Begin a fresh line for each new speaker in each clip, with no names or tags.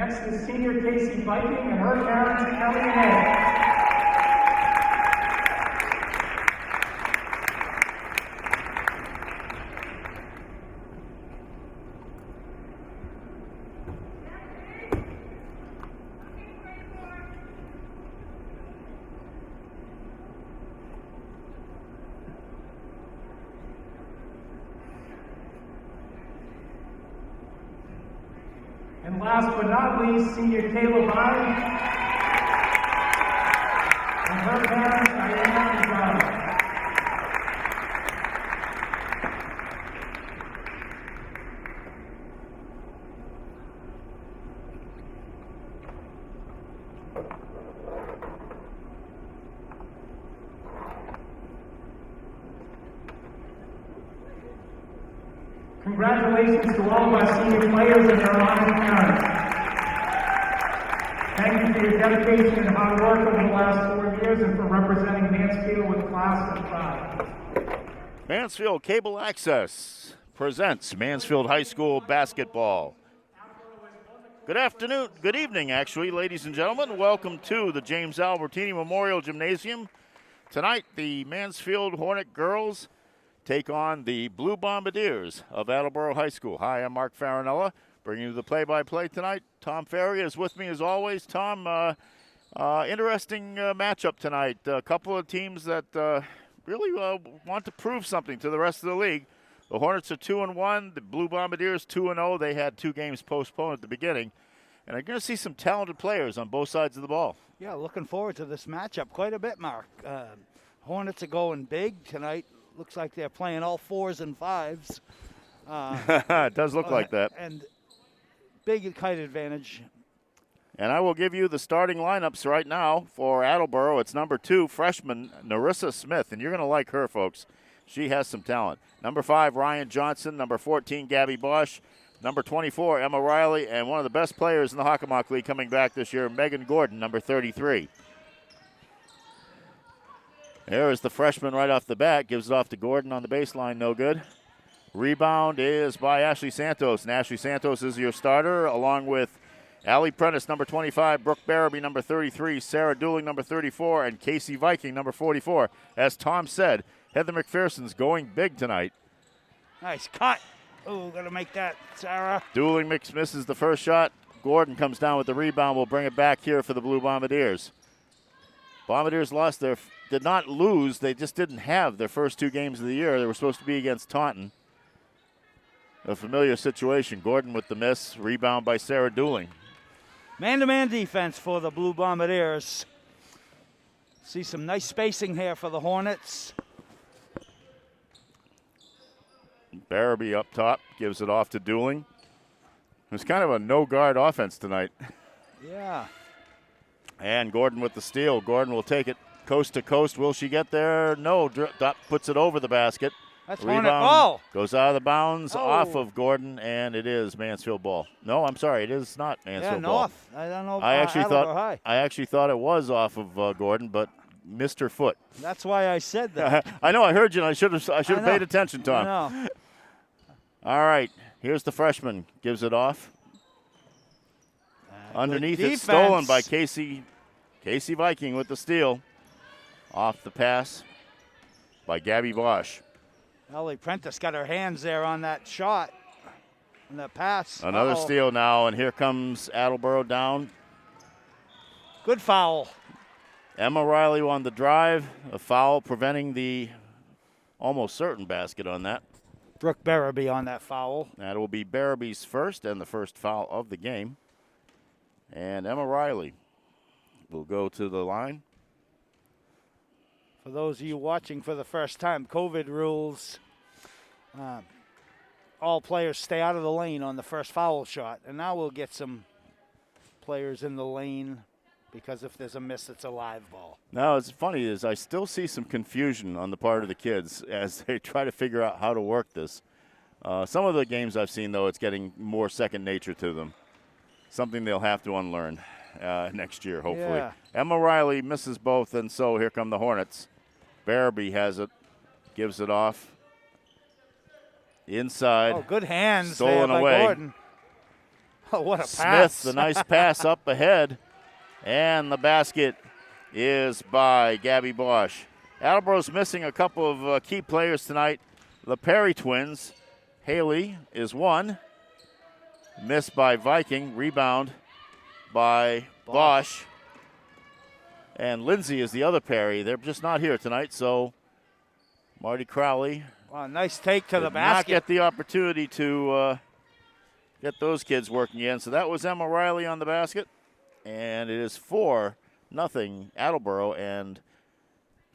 Next is senior Casey Viking and her parents, Kelly and Ed. And last but not least, senior Kayla Vine and her parents, Diana and John. Congratulations to all of our senior players and their honored parents. Thank you for your dedication and hard work over the last 4 years and for representing Mansfield with class and pride.
Mansfield Cable Access presents Mansfield High School basketball. Good afternoon, good evening actually, ladies and gentlemen. Welcome to the James Albertini Memorial Gymnasium. Tonight, the Mansfield Hornet girls take on the Blue Bombardiers of Attleboro High School. Hi, I'm Mark Farinella, bringing you the play-by-play tonight. Tom Ferry is with me as always. Tom, interesting matchup tonight. A couple of teams that really want to prove something to the rest of the league. The Hornets are 2-1. The Blue Bombardiers 2-0. They had 2 games postponed at the beginning. And I'm going to see some talented players on both sides of the ball.
Yeah, looking forward to this matchup quite a bit, Mark. Hornets are going big tonight. Looks like they're playing all 4s and 5s.
It does look like that.
And big height advantage.
And I will give you the starting lineups right now for Attleboro. It's number 2, freshman Narissa Smith. And you're going to like her, folks. She has some talent. Number 5, Ryan Johnson. Number 14, Gabby Bosch. Number 24, Emma Riley. And one of the best players in the Hockomock League coming back this year, Megan Gordon, number 33. There is the freshman right off the bat. Gives it off to Gordon on the baseline. No good. Rebound is by Ashley Santos. And Ashley Santos is your starter, along with Allie Prentice, number 25, Brooke Barabee, number 33, Sarah Dooling, number 34, and Casey Viking, number 44. As Tom said, Heather McPherson's going big tonight.
Nice cut. Oh, got to make that, Sarah.
Dooling misses the first shot. Gordon comes down with the rebound. We'll bring it back here for the Blue Bombardiers. Bombardiers did not lose. They just didn't have their first 2 games of the year. They were supposed to be against Taunton. A familiar situation. Gordon with the miss. Rebound by Sarah Dooling.
Man-to-man defense for the Blue Bombardiers. See some nice spacing here for the Hornets.
Barabee up top. Gives it off to Dooling. It's kind of a no-guard offense tonight.
Yeah.
And Gordon with the steal. Gordon will take it coast to coast. Will she get there? No. Puts it over the basket.
That's
Rebound
Hornet ball.
Goes out of the bounds off of Gordon, and it is Mansfield ball. No, I'm sorry. It is not Mansfield ball.
North. I don't know.
I
High.
actually thought it was off of Gordon, but missed her foot.
That's why I said that.
I know. I heard you, and I should have paid attention, Tom.
I know.
All right. Here's the freshman. Gives it off. Underneath it, stolen by Casey Viking with the steal. Off the pass by Gabby Bosch.
Allie Prentice got her hands there on that shot, on that pass.
Another steal now, and here comes Attleboro down.
Good foul.
Emma Riley on the drive. A foul preventing the almost certain basket on that.
Brooke Barabee on that foul.
That will be Barabee's first and the first foul of the game. And Emma Riley will go to the line.
For those of you watching for the first time, COVID rules, all players stay out of the lane on the first foul shot. And now we'll get some players in the lane because if there's a miss, it's a live ball.
Now, it's funny is I still see some confusion on the part of the kids as they try to figure out how to work this. Some of the games I've seen, though, it's getting more second nature to them. Something they'll have to unlearn next year, hopefully.
Yeah.
Emma Riley misses both, and so here come the Hornets. Barabee has it, gives it off. Inside.
Oh, good hands
stolen
there by
away.
Gordon. Oh, what a
Smith,
pass.
the nice pass up ahead. And the basket is by Gabby Bosch. Attleboro's missing a couple of key players tonight. The Perry twins. Haley is one. Missed by Viking. Rebound by Bosch. And Lindsay is the other Perry. They're just not here tonight, so Marty Crowley
Wow, nice take to the
did not
basket.
get the opportunity to get those kids working in. So that was Emma Riley on the basket. And it is 4-0 Attleboro, and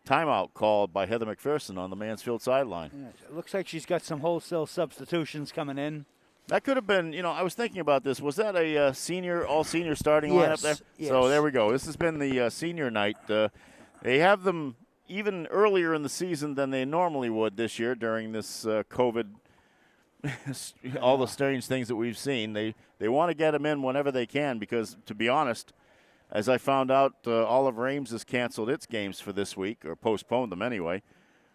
timeout called by Heather McPherson on the Mansfield sideline.
Yeah, it looks like she's got some wholesale substitutions coming in.
That could have been, I was thinking about this. Was that a all-senior starting lineup there?
Yes.
So there we go. This has been the senior night. They have them even earlier in the season than they normally would this year during this COVID, all the strange things that we've seen. They want to get them in whenever they can because, to be honest, as I found out, Olive Ames has canceled its games for this week, or postponed them anyway.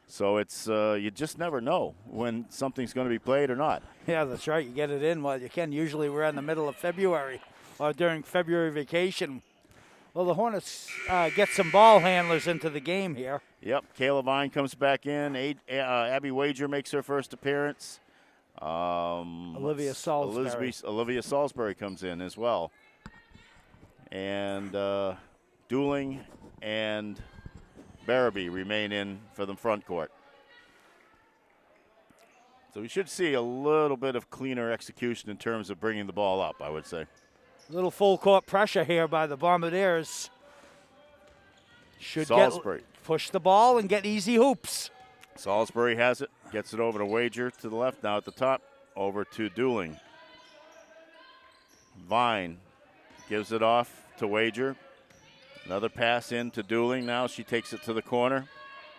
So it's you just never know when something's going to be played or not.
Yeah, that's right. You get it in while you can. Usually we're in the middle of February or during February vacation. Well, the Hornets get some ball handlers into the game here.
Yep, Kayla Vine comes back in. Abby Wager makes her first appearance.
Olivia Salisbury.
Olivia Salisbury comes in as well. And Dooling and Barabee remain in for the front court. So we should see a little bit of cleaner execution in terms of bringing the ball up, I would say.
Little full court pressure here by the Bombardiers. Should
Salisbury.
push the ball and get easy hoops.
Salisbury has it, gets it over to Wager to the left, now at the top, over to Dooling. Vine gives it off to Wager. Another pass in to Dooling. Now she takes it to the corner,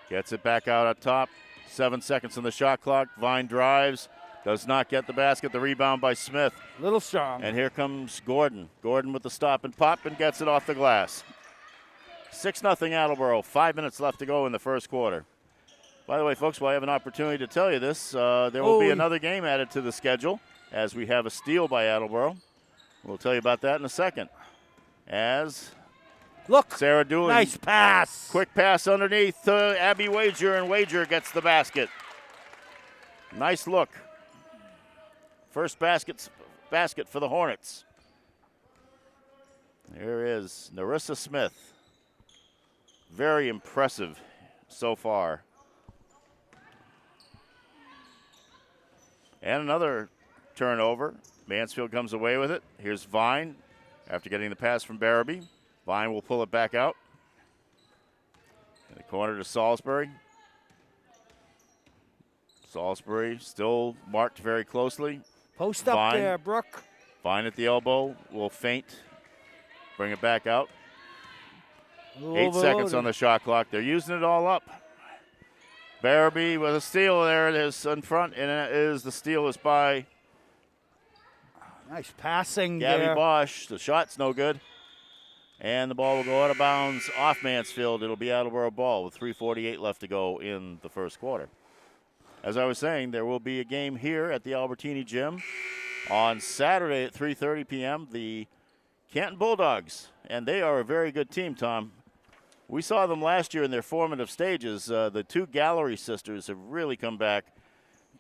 gets it back out at top. 7 seconds on the shot clock. Vine drives, does not get the basket. The rebound by Smith.
Little strong.
And here comes Gordon. Gordon with the stop and pop and gets it off the glass. 6-0 Attleboro. 5 minutes left to go in the first quarter. By the way, folks, while I have an opportunity to tell you this, there will be another game added to the schedule as we have a steal by Attleboro. We'll tell you about that in a second. As
look,
Sarah Dooling.
Nice pass.
Quick pass underneath to Abby Wager, and Wager gets the basket. Nice look. First basket for the Hornets. There is Narissa Smith. Very impressive so far. And another turnover. Mansfield comes away with it. Here's Vine after getting the pass from Barabee. Vine will pull it back out. In the corner to Salisbury. Salisbury still marked very closely.
Post up
Vine.
there, Brooke.
Vine at the elbow will feint. Bring it back out. 8 seconds on the shot clock. They're using it all up. Barabee with a steal there. It is in front, and it is the steal is by
Nice passing
Gabby
there.
Bosch. The shot's no good. And the ball will go out of bounds off Mansfield. It'll be Attleboro ball with 3:48 left to go in the first quarter. As I was saying, there will be a game here at the Albertini Gym on Saturday at 3:30 p.m. The Canton Bulldogs, and they are a very good team, Tom. We saw them last year in their formative stages. The two Gallery sisters have really come back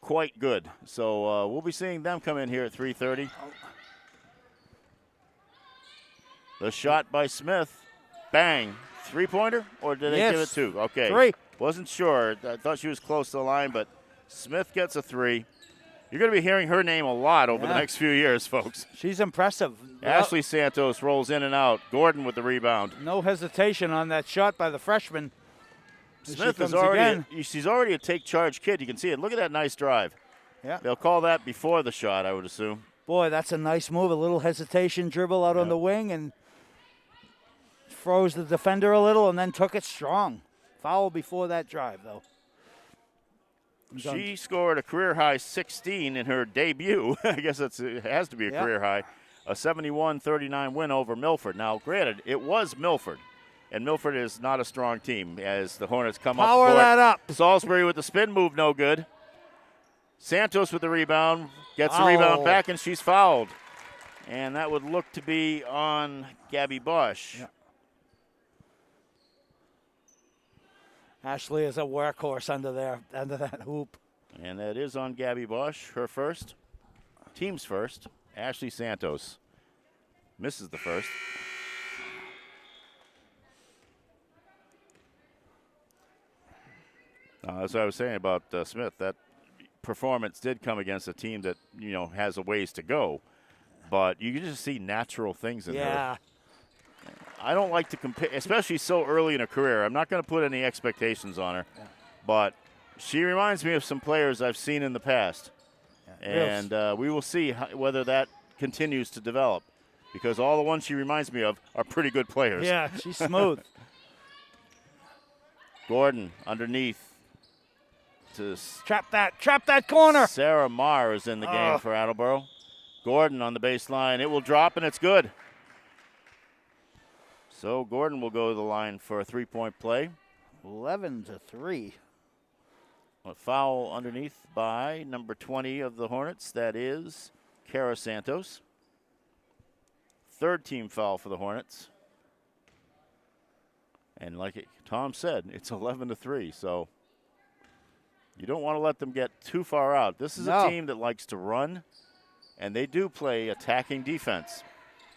quite good. So we'll be seeing them come in here at 3:30. The shot by Smith. Bang. Three-pointer? Or did they give it two? Okay.
Three.
Wasn't sure. I thought she was close to the line, but Smith gets a three. You're going to be hearing her name a lot over the next few years, folks.
She's impressive.
Ashley Santos rolls in and out. Gordon with the rebound.
No hesitation on that shot by the freshman.
Smith is already she's already a take charge kid. You can see it. Look at that nice drive.
Yeah.
They'll call that before the shot, I would assume.
Boy, that's a nice move. A little hesitation dribble out on the wing and froze the defender a little and then took it strong. Foul before that drive, though.
She scored a career-high 16 in her debut. I guess it has to be a career high. A 71-39 win over Milford. Now, granted, it was Milford, and Milford is not a strong team as the Hornets come up.
Power that up.
Salisbury with the spin move, no good. Santos with the rebound, gets the rebound back, and she's fouled. And that would look to be on Gabby Bosch.
Yeah. Ashley is a workhorse under that hoop.
And that is on Gabby Bosch, her first. Team's first. Ashley Santos misses the first. That's what I was saying about Smith. That performance did come against a team that, has a ways to go. But you can just see natural things in her.
Yeah.
I don't like to compare, especially so early in her career. I'm not going to put any expectations on her.
Yeah.
But she reminds me of some players I've seen in the past.
Yeah.
And we will see whether that continues to develop. Because all the ones she reminds me of are pretty good players.
Yeah, she's smooth.
Gordon underneath.
Trap that corner.
Sarah Marr is in the game for Attleboro. Gordon on the baseline. It will drop, and it's good. So Gordon will go to the line for a three-point play.
11-3.
A foul underneath by number 20 of the Hornets. That is Kara Santos. Third team foul for the Hornets. And like Tom said, it's 11-3, so you don't want to let them get too far out. This is a team that likes to run, and they do play attacking defense.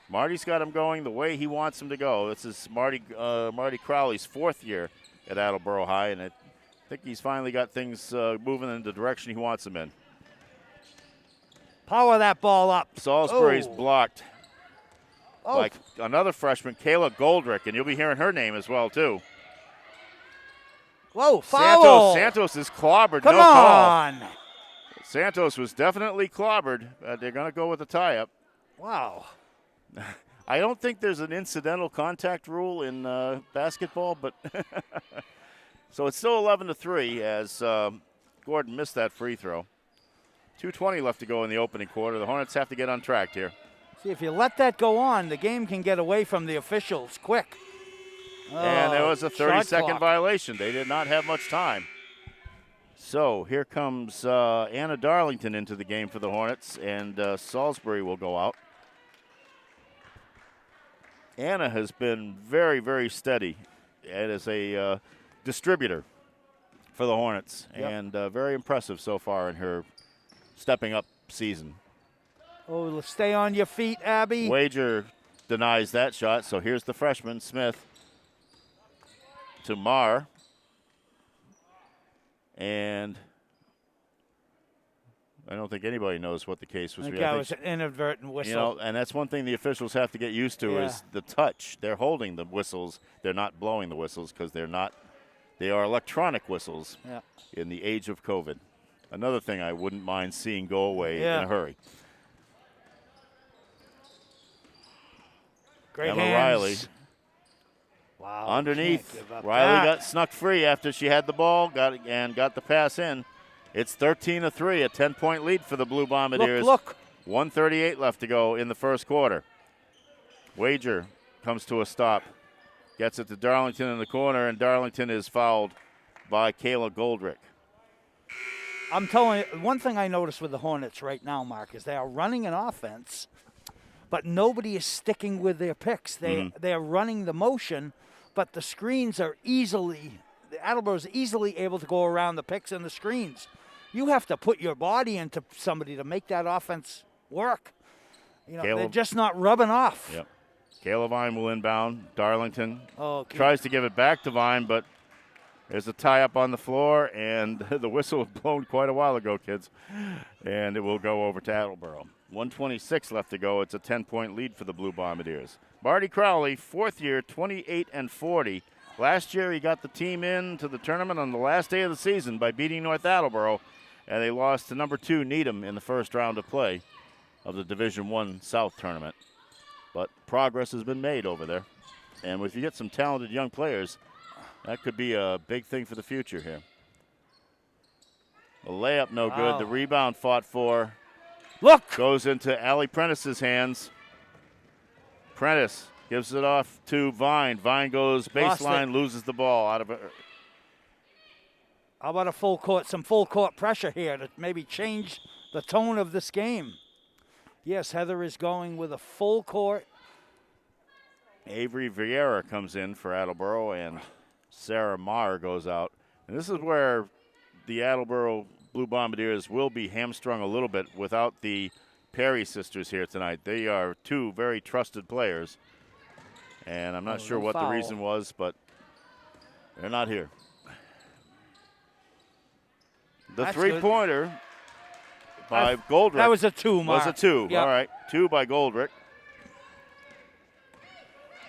Marty's got him going the way he wants him to go. This is Marty Crowley's fourth year at Attleboro High, and I think he's finally got things moving in the direction he wants them in.
Power that ball up.
Salisbury's blocked by another freshman, Kayla Goldrick, and you'll be hearing her name as well, too.
Whoa, foul.
Santos is clobbered.
Come
no
on.
Call. Santos was definitely clobbered. They're going to go with a tie-up.
Wow.
I don't think there's an incidental contact rule in basketball, but so it's still 11-3 as Gordon missed that free throw. 2:20 left to go in the opening quarter. The Hornets have to get untracked here.
See, if you let that go on, the game can get away from the officials quick.
And there was a 30-second violation. They did not have much time. So here comes Anna Darlington into the game for the Hornets, and Salisbury will go out. Anna has been very, very steady as a distributor for the Hornets, and very impressive so far in her stepping up season.
Oh, stay on your feet, Abby.
Wager denies that shot, so here's the freshman, Smith, to Marr. And I don't think anybody knows what the case was.
I think that was an inadvertent whistle.
And that's one thing the officials have to get used to is the touch. They're holding the whistles. They're not blowing the whistles because they are electronic whistles in the age of COVID. Another thing I wouldn't mind seeing go away in a hurry.
Great
Emma
hands.
Riley.
Wow.
Underneath. Riley got snuck free after she had the ball, got the pass in. It's 13-3, a 10-point lead for the Blue Bombardiers.
Look.
1:38 left to go in the first quarter. Wager comes to a stop. Gets it to Darlington in the corner, and Darlington is fouled by Kayla Goldrick.
I'm telling you, one thing I notice with the Hornets right now, Mark, is they are running an offense, but nobody is sticking with their picks. They are running the motion, but the screens are Attleboro is easily able to go around the picks and the screens. You have to put your body into somebody to make that offense work. They're just not rubbing off.
Yep. Kayla Vine will inbound. Darlington
tries
to give it back to Vine, but there's a tie-up on the floor, and the whistle was blown quite a while ago, kids. And it will go over to Attleboro. 1:26 left to go. It's a 10-point lead for the Blue Bombardiers. Marty Crowley, fourth year, 28-40. Last year he got the team into the tournament on the last day of the season by beating North Attleboro, and they lost to number 2 Needham in the first round of play of the Division I South tournament. But progress has been made over there. And if you get some talented young players, that could be a big thing for the future here. The layup no good. The rebound fought for. Goes into Allie Prentice's hands. Prentice gives it off to Vine. Vine goes baseline, loses the ball out of it.
How about some full court pressure here to maybe change the tone of this game? Yes, Heather is going with a full court.
Avery Vieira comes in for Attleboro, and Sarah Maher goes out. And this is where the Attleboro Blue Bombardiers will be hamstrung a little bit without the Perry sisters here tonight. They are two very trusted players, and I'm not sure what the reason was, but they're not here. The three-pointer by Goldrick.
That was a 2, Mark.
Was a 2.
Yep.
All right, 2 by Goldrick.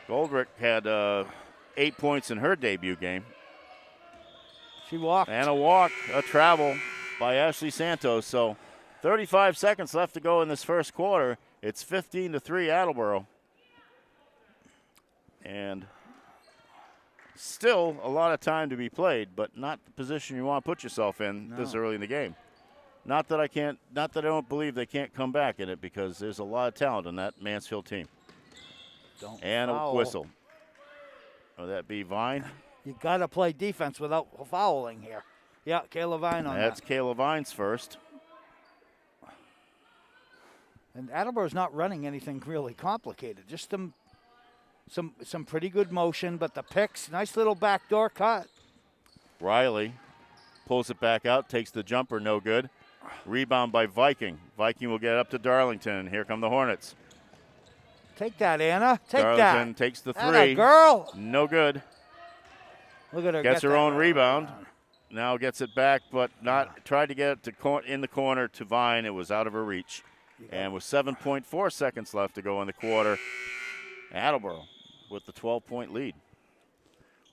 Goldrick had 8 points in her debut game.
She walked.
And a travel by Ashley Santos. So 35 seconds left to go in this first quarter. It's 15-3 Attleboro. And still a lot of time to be played, but not the position you want to put yourself in this early in the game. Not that I don't believe they can't come back in it, because there's a lot of talent on that Mansfield team. And a whistle. Will that be Vine?
You got to play defense without fouling here. Yeah, Kayla Vine on
That's
that.
Kayla Vine's first.
And Attleboro's not running anything really complicated. Just some pretty good motion, but the picks, nice little backdoor cut.
Riley pulls it back out, takes the jumper, no good. Rebound by Viking. Viking will get up to Darlington. Here come the Hornets.
Take that, Anna. Take
Darlington
that.
takes the 3.
Atta girl.
No good.
Look at her.
Gets her own rebound.
Around.
Now gets it back, but not tried to get it to in the corner to Vine. It was out of her reach. And with 7.4 seconds left to go in the quarter, Attleboro with the 12-point lead.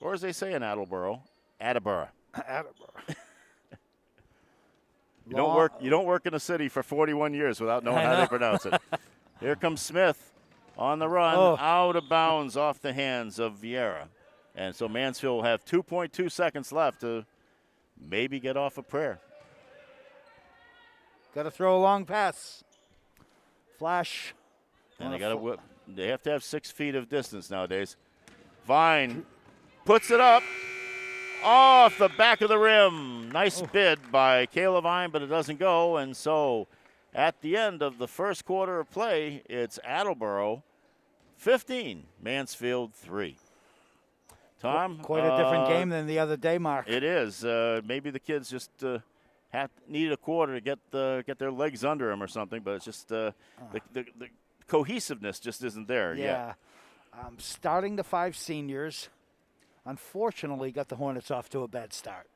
Or as they say in Attleboro, Attleboro.
Attleboro.
You don't work in a city for 41 years without knowing how they pronounce it. Here comes Smith on the run, out of bounds off the hands of Vieira. And so Mansfield will have 2.2 seconds left to maybe get off a prayer.
Got to throw a long pass. Flash.
And they got to whip. They have to have 6 feet of distance nowadays. Vine puts it up off the back of the rim. Nice bid by Kayla Vine, but it doesn't go. And so at the end of the first quarter of play, it's Attleboro 15, Mansfield 3. Tom?
Quite a different game than the other day, Mark.
It is. Maybe the kids just need a quarter to get their legs under them or something, but it's just the cohesiveness just isn't there yet.
Starting the 5 seniors, unfortunately, got the Hornets off to a bad start.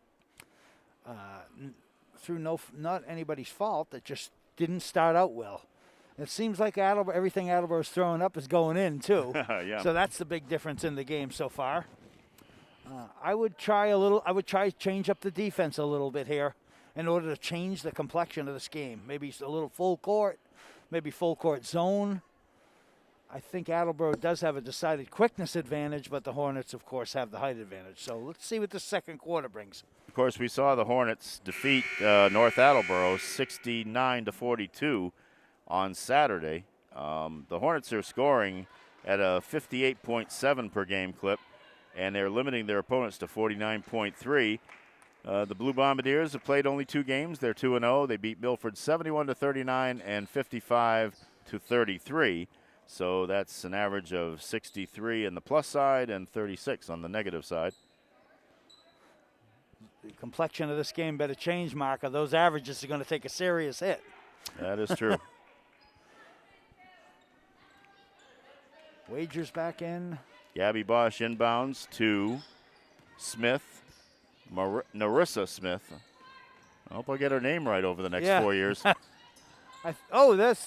Through not anybody's fault, it just didn't start out well. It seems like everything Attleboro's throwing up is going in, too.
Yeah.
So that's the big difference in the game so far. I would try change up the defense a little bit here in order to change the complexion of this game. Maybe a little full court, maybe full court zone. I think Attleboro does have a decided quickness advantage, but the Hornets, of course, have the height advantage. So let's see what the second quarter brings.
Of course, we saw the Hornets defeat North Attleboro 69-42 on Saturday. The Hornets are scoring at a 58.7 per game clip, and they're limiting their opponents to 49.3. The Blue Bombardiers have played only 2 games. They're 2-0. They beat Milford 71-39 and 55-33. So that's an average of 63 on the plus side and 36 on the negative side.
The complexion of this game better change, Mark, or those averages are going to take a serious hit.
That is true.
Wagers back in.
Gabby Bosch inbounds to Smith, Narissa Smith. I hope I get her name right over the next 4 years.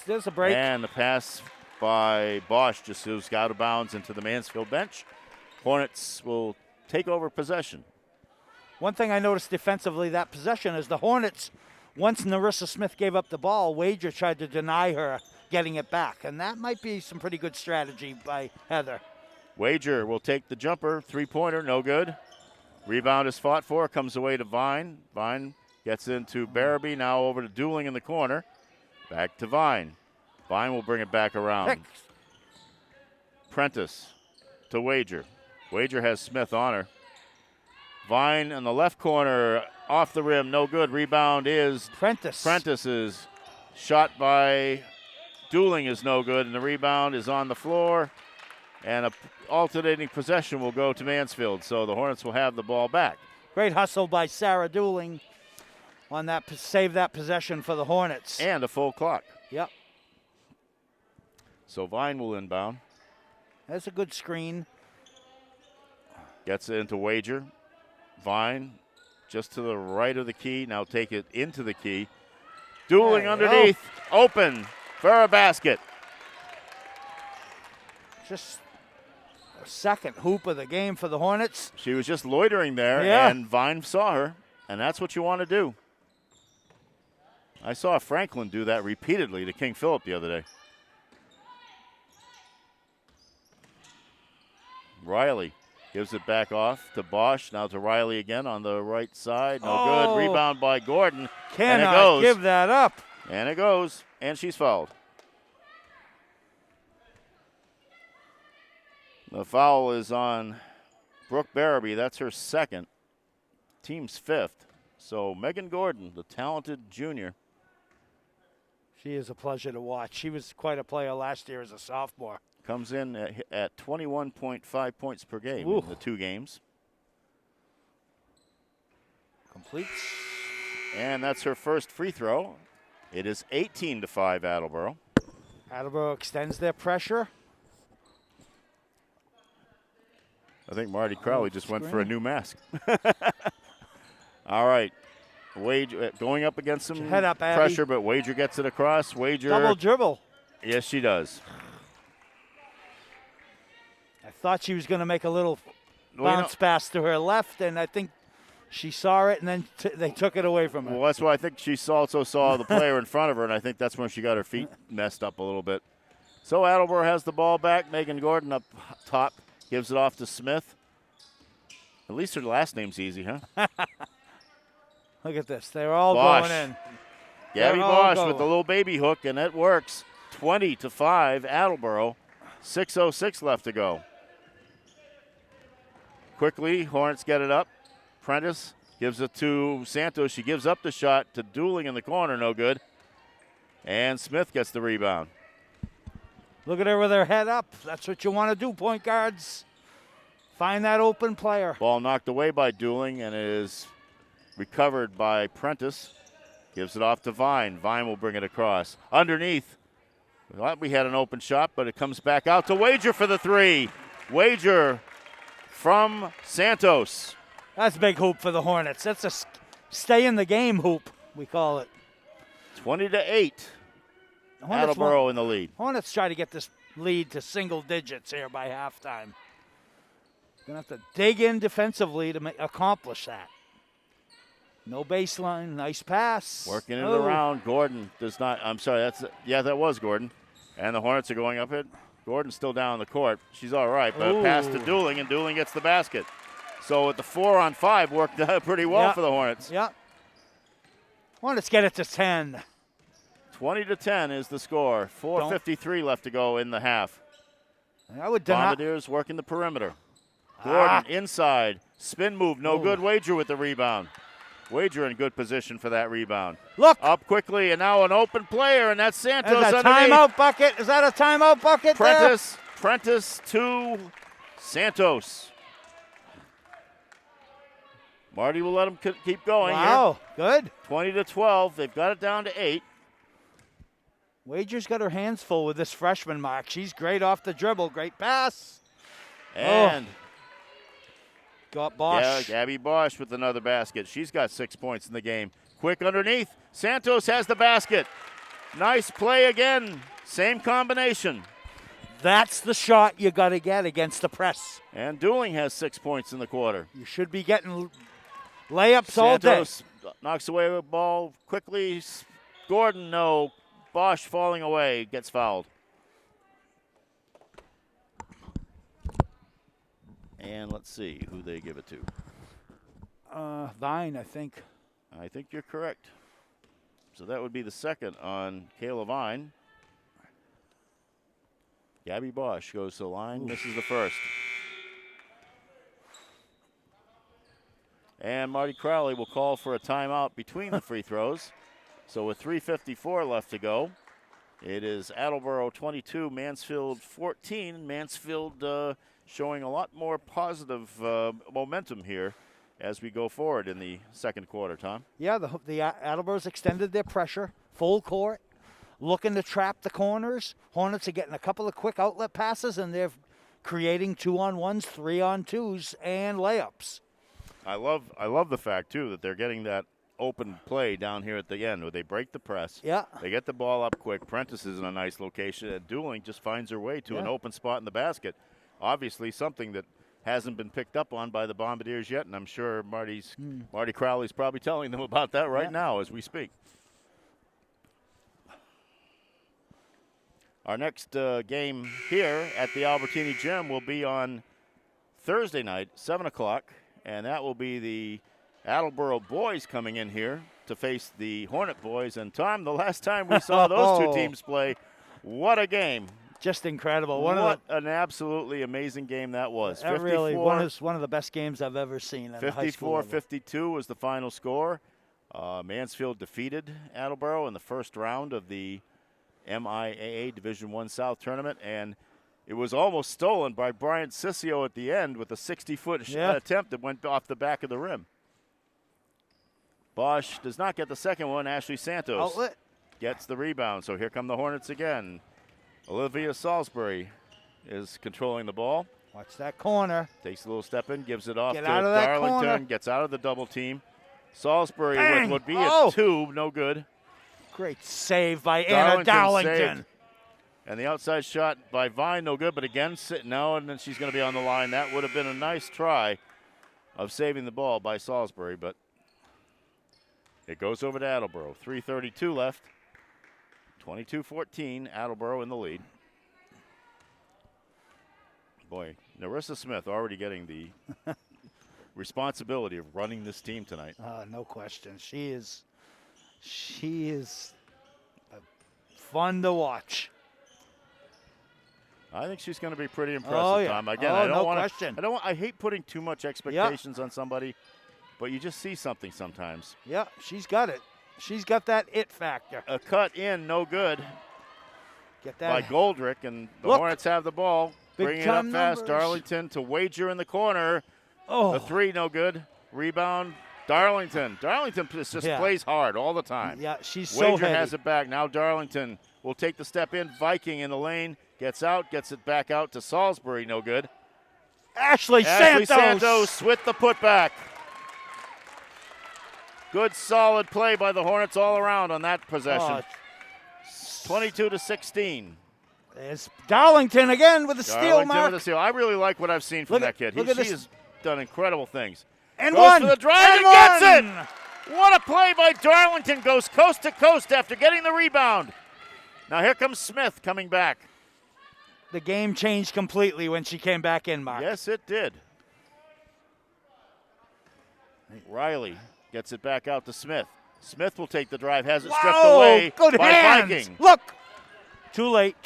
There's a break.
And the pass by Bosch just goes out of bounds into the Mansfield bench. Hornets will take over possession.
One thing I noticed defensively that possession is the Hornets, once Narissa Smith gave up the ball, Wager tried to deny her getting it back. And that might be some pretty good strategy by Heather.
Wager will take the jumper, 3-pointer, no good. Rebound is fought for, comes away to Vine. Vine gets into Barabee, now over to Dooling in the corner. Back to Vine. Vine will bring it back around. Prentice to Wager. Wager has Smith on her. Vine in the left corner, off the rim, no good. Rebound is
Prentice.
Prentice's shot by Dueling is no good, and the rebound is on the floor. And a alternating possession will go to Mansfield, so the Hornets will have the ball back.
Great hustle by Sarah Dueling on that, save that possession for the Hornets.
And a full clock.
Yep.
So Vine will inbound.
That's a good screen.
Gets it into Wager. Vine just to the right of the key. Now take it into the key. Dueling underneath. Open for a basket.
Just a second hoop of the game for the Hornets.
She was just loitering there, and Vine saw her, and that's what you want to do. I saw Franklin do that repeatedly to King Philip the other day. Riley gives it back off to Bosch. Now to Riley again on the right side. No good. Rebound by Gordon.
Cannot give that up.
And it goes. And she's fouled. The foul is on Brooke Barabee. That's her second. Team's fifth. So Megan Gordon, the talented junior.
She is a pleasure to watch. She was quite a player last year as a sophomore.
Comes in at 21.5 points per game in the 2 games.
Completes.
And that's her first free throw. It is 18-5 Attleboro.
Attleboro extends their pressure.
I think Marty Crowley just went for a new mask. All right. Wager going up against some
Head up,
pressure, but Wager gets it across. Wager.
Double dribble.
Yes, she does.
I thought she was going to make a little bounce pass to her left, and I think she saw it, and then they took it away from her.
Well, that's why I think she also saw the player in front of her, and I think that's when she got her feet messed up a little bit. So Attleboro has the ball back. Megan Gordon up top gives it off to Smith. At least her last name's easy, huh?
Look at this. They're all
Bosch.
going in.
Gabby Bosch with the little baby hook, and it works. 20-5 Attleboro. 6:06 left to go. Quickly, Hornets get it up. Prentice gives it to Santos. She gives up the shot to Dueling in the corner. No good. And Smith gets the rebound.
Look at her with her head up. That's what you want to do, point guards. Find that open player.
Ball knocked away by Dueling, and it is recovered by Prentice. Gives it off to Vine. Vine will bring it across. Underneath. Well, we had an open shot, but it comes back out to Wager for the 3. Wager from Santos.
That's a big hoop for the Hornets. That's a stay in the game hoop, we call it.
20-8. Attleboro in the lead.
Hornets try to get this lead to single digits here by halftime. Going to have to dig in defensively to accomplish that. No baseline, nice pass.
Working it around. Gordon does not. I'm sorry. That was Gordon. And the Hornets are going up it. Gordon's still down the court. She's all right, but a pass to Dueling, and Dueling gets the basket. So at the 4-on-5 worked pretty well for the Hornets.
Yeah. Hornets get it to 10.
20-10 is the score. 4:53 left to go in the half.
I would deny.
Bombardiers working the perimeter. Gordon inside. Spin move. No good. Wager with the rebound. Wager in good position for that rebound.
Look.
Up quickly, and now an open player, and that's Santos
Is that a
underneath.
timeout bucket? Is that a timeout bucket
Prentice to Santos. Marty will let him keep going here.
Wow, good.
20-12. They've got it down to 8.
Wager's got her hands full with this freshman mark. She's great off the dribble. Great pass.
And
got Bosch.
Yeah, Gabby Bosch with another basket. She's got 6 points in the game. Quick underneath. Santos has the basket. Nice play again. Same combination.
That's the shot you got to get against the press.
And Dueling has 6 points in the quarter.
You should be getting layups all day.
Santos knocks away the ball quickly. Gordon, no. Bosch falling away, gets fouled. And let's see who they give it to.
Vine, I think.
I think you're correct. So that would be the second on Kayla Vine. Gabby Bosch goes to the line, misses the first. And Marty Crowley will call for a timeout between the free throws. So with 3:54 left to go, It is Attleboro 22, Mansfield 14. Mansfield showing a lot more positive momentum here as we go forward in the second quarter, Tom.
Yeah, the Attleboro's extended their pressure, full court, looking to trap the corners. Hornets are getting a couple of quick outlet passes, and they're creating 2-on-1s, 3-on-2s, and layups.
I love the fact, too, that they're getting that open play down here at the end where they break the press.
Yeah.
They get the ball up quick. Prentice is in a nice location, and Dooling just finds her way to an open spot in the basket. Obviously something that hasn't been picked up on by the Bombardiers yet, and I'm sure Marty Crowley's probably telling them about that right now as we speak. Our next game here at the Albertini Gym will be on Thursday night, 7 o'clock, and that will be the Attleboro boys coming in here to face the Hornet boys. And, Tom, the last time we saw those two teams play, what a game.
Just incredible.
An absolutely amazing game that was.
That really was one of the best games I've ever seen.
54-52 was the final score. Mansfield defeated Attleboro in the first round of the MIAA Division I South tournament, and it was almost stolen by Brian Sissio at the end with a 60-foot attempt that went off the back of the rim. Bosch does not get the second one. Ashley Santos gets the rebound. So here come the Hornets again. Olivia Salisbury is controlling the ball.
Watch that corner.
Takes a little step in, gives it off to
out of that
Darlington.
corner.
Gets out of the double team. Salisbury
Bang!
with would be a 2, no good.
Great save by Anna Darlington.
Saved. And the outside shot by Vine, no good, but again, now and then she's going to be on the line. That would have been a nice try of saving the ball by Salisbury, but it goes over to Attleboro. 3:32 left. 22-14, Attleboro in the lead. Boy, Narissa Smith already getting the responsibility of running this team tonight.
No question. She is fun to watch.
I think she's going to be pretty impressive, Tom. Again, I hate putting too much expectations on somebody, but you just see something sometimes.
Yeah, she's got it. She's got that it factor.
A cut in, no good.
Get that
by Goldrick, and the Hornets have the ball. Bringing it up fast. Darlington to Wager in the corner.
Oh.
The 3, no good. Rebound, Darlington. Darlington just plays hard all the time.
Yeah, she's so
Wager
heavy.
has it back. Now Darlington will take the step in. Viking in the lane. Gets out, gets it back out to Salisbury, no good.
Ashley Santos
with the putback. Good solid play by the Hornets all around on that possession. 22-16.
There's Darlington again with the steal, Mark.
I really like what I've seen from that kid. She has done incredible things.
And
goes for the drive and gets it. What a play by Darlington. Goes coast to coast after getting the rebound. Now here comes Smith coming back.
The game changed completely when she came back in, Mark.
Yes, it did. Riley gets it back out to Smith. Smith will take the drive, has it stripped away by Viking.
Look. Too late.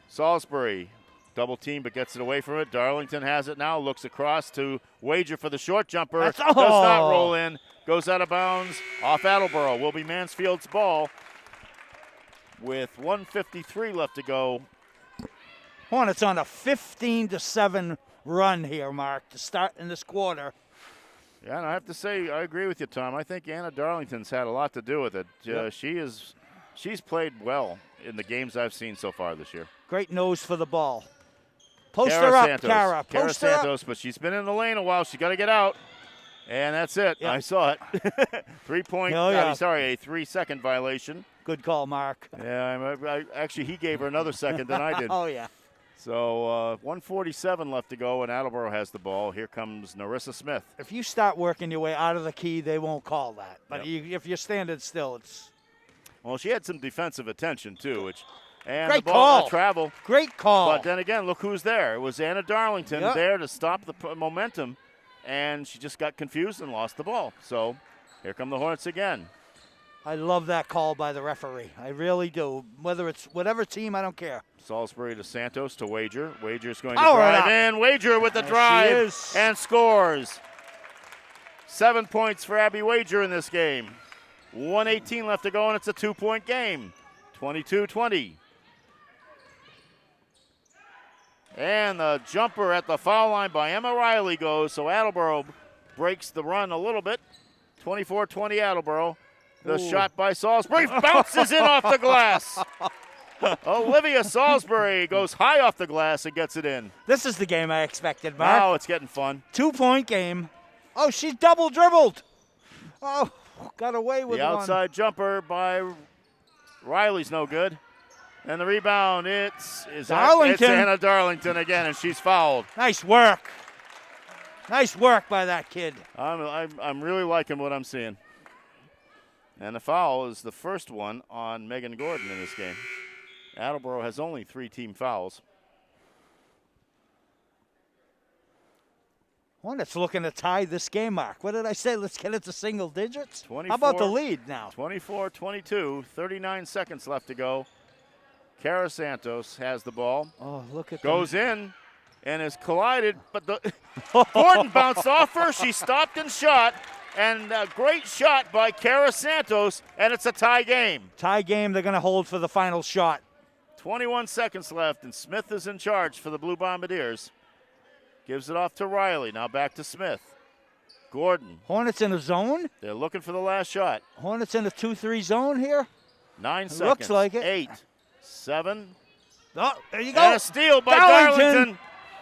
Salisbury, double team, but gets it away from it. Darlington has it now, looks across to Wager for the short jumper. Does not roll in, goes out of bounds. Off Attleboro will be Mansfield's ball with 1:53 left to go.
Hornets on a 15-7 run here, Mark, to start in this quarter.
Yeah, and I have to say, I agree with you, Tom. I think Anna Darlington's had a lot to do with it. She's played well in the games I've seen so far this year.
Great nose for the ball. Post her up, Kara.
Kara Santos, but she's been in the lane a while. She's got to get out. And that's it. Yep. I saw it. 3-point, a 3-second violation.
Good call, Mark.
Yeah, actually, he gave her another second than I did.
Oh, yeah.
So 1:47 left to go, and Attleboro has the ball. Here comes Narissa Smith.
If you start working your way out of the key, they won't call that. But if you're standing still, it's...
Well, she had some defensive attention, too. And
great
the ball
call.
Travel.
Great call.
But then again, look who's there. It was Anna Darlington there to stop the momentum, and she just got confused and lost the ball. So here come the Hornets again.
I love that call by the referee. I really do. Whether it's whatever team, I don't care.
Salisbury to Santos to Wager. Wager's going to drive in. Wager with the drive and scores. 7 points for Abby Wager in this game. 1:18 left to go, and it's a 2-point game. 22-20. And the jumper at the foul line by Emma Riley goes, so Attleboro breaks the run a little bit. 24-20 Attleboro. The shot by Salisbury bounces in off the glass. Olivia Salisbury goes high off the glass and gets it in.
This is the game I expected, Mark.
Now it's getting fun.
2-point game. Oh, she's double dribbled. Oh, got away with
the
one.
outside jumper by Riley's no good. And the rebound, it's Anna Darlington again, and she's fouled.
Nice work. Nice work by that kid.
I'm really liking what I'm seeing. And the foul is the first one on Megan Gordon in this game. Attleboro has only 3 team fouls.
Hornets looking to tie this game, Mark. What did I say? Let's get it to single digits.
24,
how about the lead now?
24-22, 39 seconds left to go. Cara Santos has the ball.
Oh, look at
Goes in and is collided, but Gordon bounced off her. She stopped and shot, and a great shot by Cara Santos, and it's a tie game.
Tie game, they're going to hold for the final shot.
21 seconds left, and Smith is in charge for the Blue Bombardiers. Gives it off to Riley. Now back to Smith. Gordon.
Hornets in a zone?
They're looking for the last shot.
Hornets in a 2-3 zone here?
9 seconds.
Looks like it.
8, 7.
Oh, there you go.
And a steal by Darlington.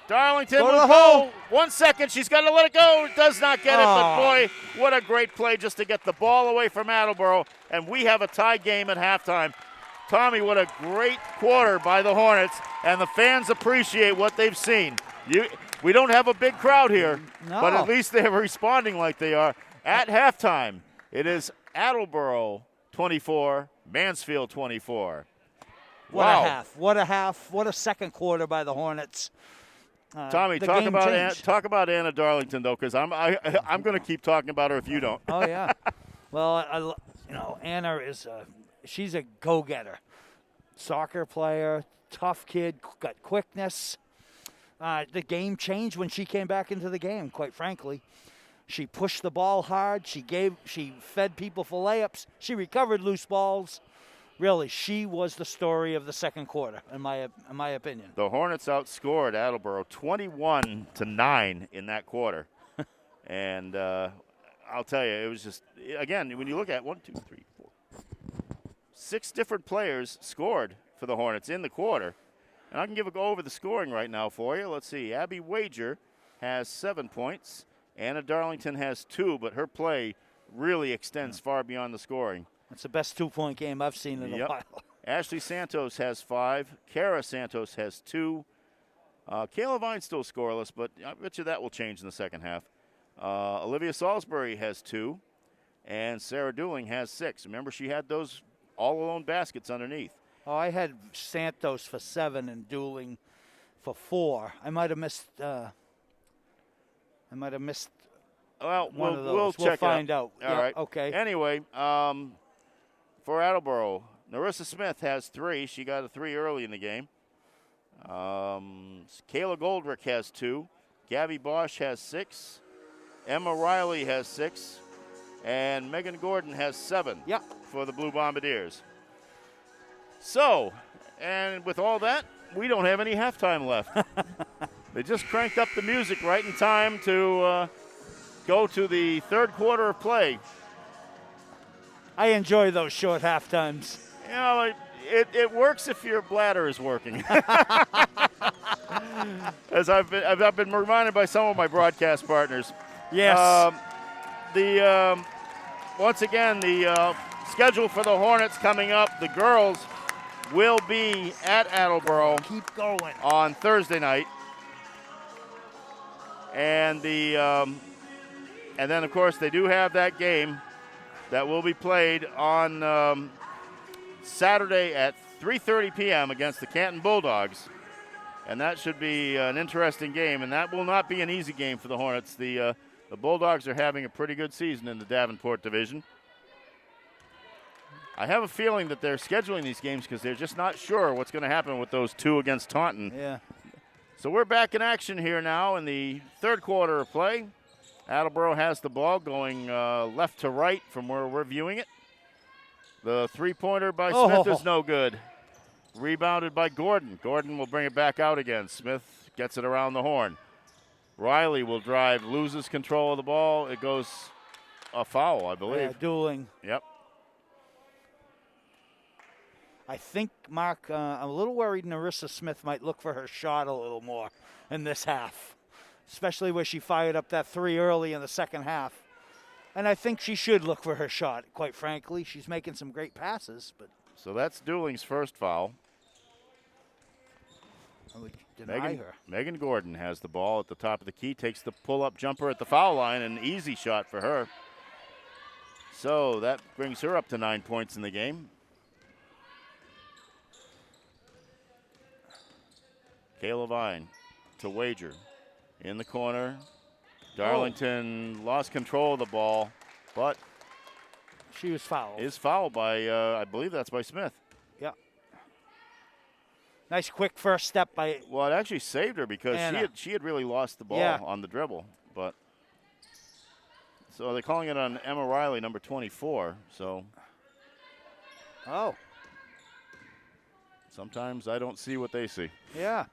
Darlington will go. 1 second. She's got to let it go. Does not get it, but boy, what a great play just to get the ball away from Attleboro. And we have a tie game at halftime. Tommy, what a great quarter by the Hornets, and the fans appreciate what they've seen. We don't have a big crowd here, but at least they're responding like they are. At halftime, it is Attleboro 24, Mansfield 24.
What a half. What a half. What a second quarter by the Hornets.
Tommy, talk about Anna Darlington, though, because I'm going to keep talking about her if you don't.
Oh, yeah. Well, Anna is she's a go-getter. Soccer player, tough kid, got quickness. The game changed when she came back into the game, quite frankly. She pushed the ball hard. She fed people for layups. She recovered loose balls. Really, she was the story of the second quarter, in my opinion.
The Hornets outscored Attleboro 21-9 in that quarter. And I'll tell you, it was just, again, when you look at 6 different players scored for the Hornets in the quarter. And I can go over the scoring right now for you. Let's see. Abby Wager has 7 points. Anna Darlington has 2, but her play really extends far beyond the scoring.
It's the best 2-point game I've seen in a while.
Ashley Santos has 5. Cara Santos has 2. Kayla Vine still scoreless, but I bet you that will change in the second half. Olivia Salisbury has 2. And Sarah Dooling has 6. Remember, she had those all-alone baskets underneath.
Oh, I had Santos for 7 and Dooling for 4. I might have missed.
Well,
one of those.
We'll check
find
out.
All
right.
Okay.
Anyway, for Attleboro, Narissa Smith has 3. She got a 3 early in the game. Kayla Goldrick has 2. Gabby Bosch has 6. Emma Riley has 6. And Megan Gordon has 7 for the Blue Bombardiers. So, and with all that, we don't have any halftime left. They just cranked up the music right in time to go to the third quarter of play.
I enjoy those short half times.
You know, it works if your bladder is working. As I've been reminded by some of my broadcast partners.
Yes.
Once again, the schedule for the Hornets coming up. The girls will be at Attleboro.
Keep going. On
Thursday night. And and then, of course, they do have that game that will be played on Saturday at 3:30 p.m. against the Canton Bulldogs. And that should be an interesting game, and that will not be an easy game for the Hornets. The Bulldogs are having a pretty good season in the Davenport division. I have a feeling that they're scheduling these games because they're just not sure what's going to happen with those 2 against Taunton.
Yeah.
So we're back in action here now in the third quarter of play. Attleboro has the ball going left to right from where we're viewing it. The three-pointer by
Oh.
Smith is no good. Rebounded by Gordon. Gordon will bring it back out again. Smith gets it around the horn. Riley will drive, loses control of the ball. It goes a foul, I believe.
Dueling.
Yep.
I think, Mark, I'm a little worried Narissa Smith might look for her shot a little more in this half, especially where she fired up that three early in the second half. And I think she should look for her shot, quite frankly. She's making some great passes, but
So that's Dooling's first foul.
I would deny her.
Megan Gordon has the ball at the top of the key, takes the pull-up jumper at the foul line, an easy shot for her. So that brings her up to 9 points in the game. Kayla Vine to Wager in the corner. Darlington lost control of the ball, but
She was fouled.
is fouled by, I believe that's by Smith.
Yeah. Nice quick first step by.
Well, it actually saved her because
Anna.
she had really lost the ball
Yeah.
on the dribble. But so they're calling it on Emma Riley, number 24. So
Oh,
sometimes I don't see what they see.
yeah.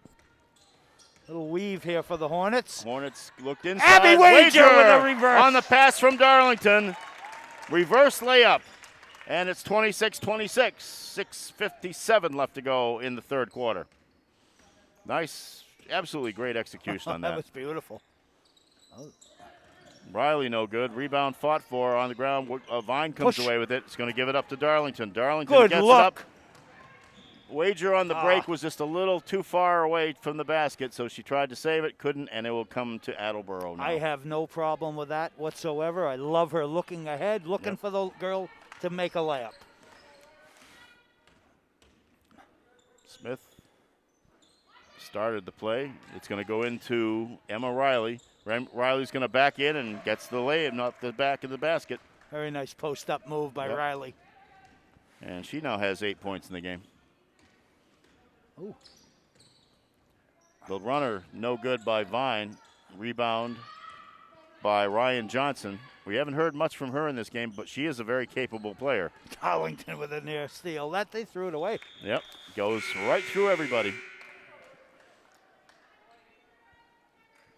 Little weave here for the Hornets.
Hornets looked inside.
Abby Wager with a reverse.
On the pass from Darlington. Reverse layup. And it's 26-26. 6:57 left to go in the third quarter. Nice, absolutely great execution on
That
that.
was beautiful.
Riley no good. Rebound fought for on the ground. Vine comes
Push.
away with it. It's going to give it up to Darlington. Darlington
Good
gets
look.
it up. Wager on the break was just a little too far away from the basket, so she tried to save it, couldn't, and it will come to Attleboro now.
I have no problem with that whatsoever. I love her looking ahead, looking
Yep.
for the girl to make a layup.
Smith started the play. It's going to go into Emma Riley. Riley's going to back in and gets the layup, not the back of the basket.
Very nice post-up move by
Yep.
Riley.
And she now has 8 points in the game.
Ooh.
The runner, no good by Vine. Rebound by Ryan Johnson. We haven't heard much from her in this game, but she is a very capable player.
Darlington with a near steal. That they threw it away.
Yep, goes right through everybody.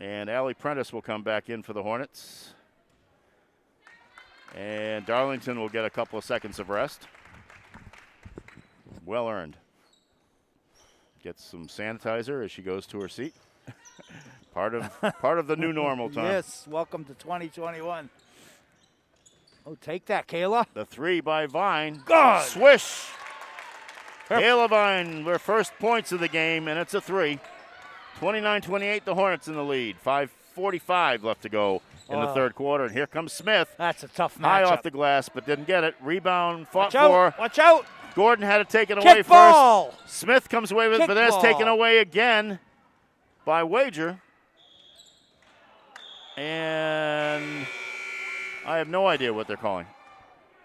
And Allie Prentice will come back in for the Hornets. And Darlington will get a couple of seconds of rest. Well earned. Gets some sanitizer as she goes to her seat. part of the new normal, Tom.
Yes, welcome to 2021. Oh, take that, Kayla.
The three by Vine.
God.
Swish. Kayla Vine, her first points of the game, and it's a three. 29-28, the Hornets in the lead. 5:45 left to go in the third quarter. And here comes Smith.
That's a tough matchup.
High off the glass, but didn't get it. Rebound fought
Watch out.
for.
Watch out.
Gordon had to take it away
Kickball.
first. Smith comes away with it, but then it's
Kickball.
taken away again by Wager. And I have no idea what they're calling.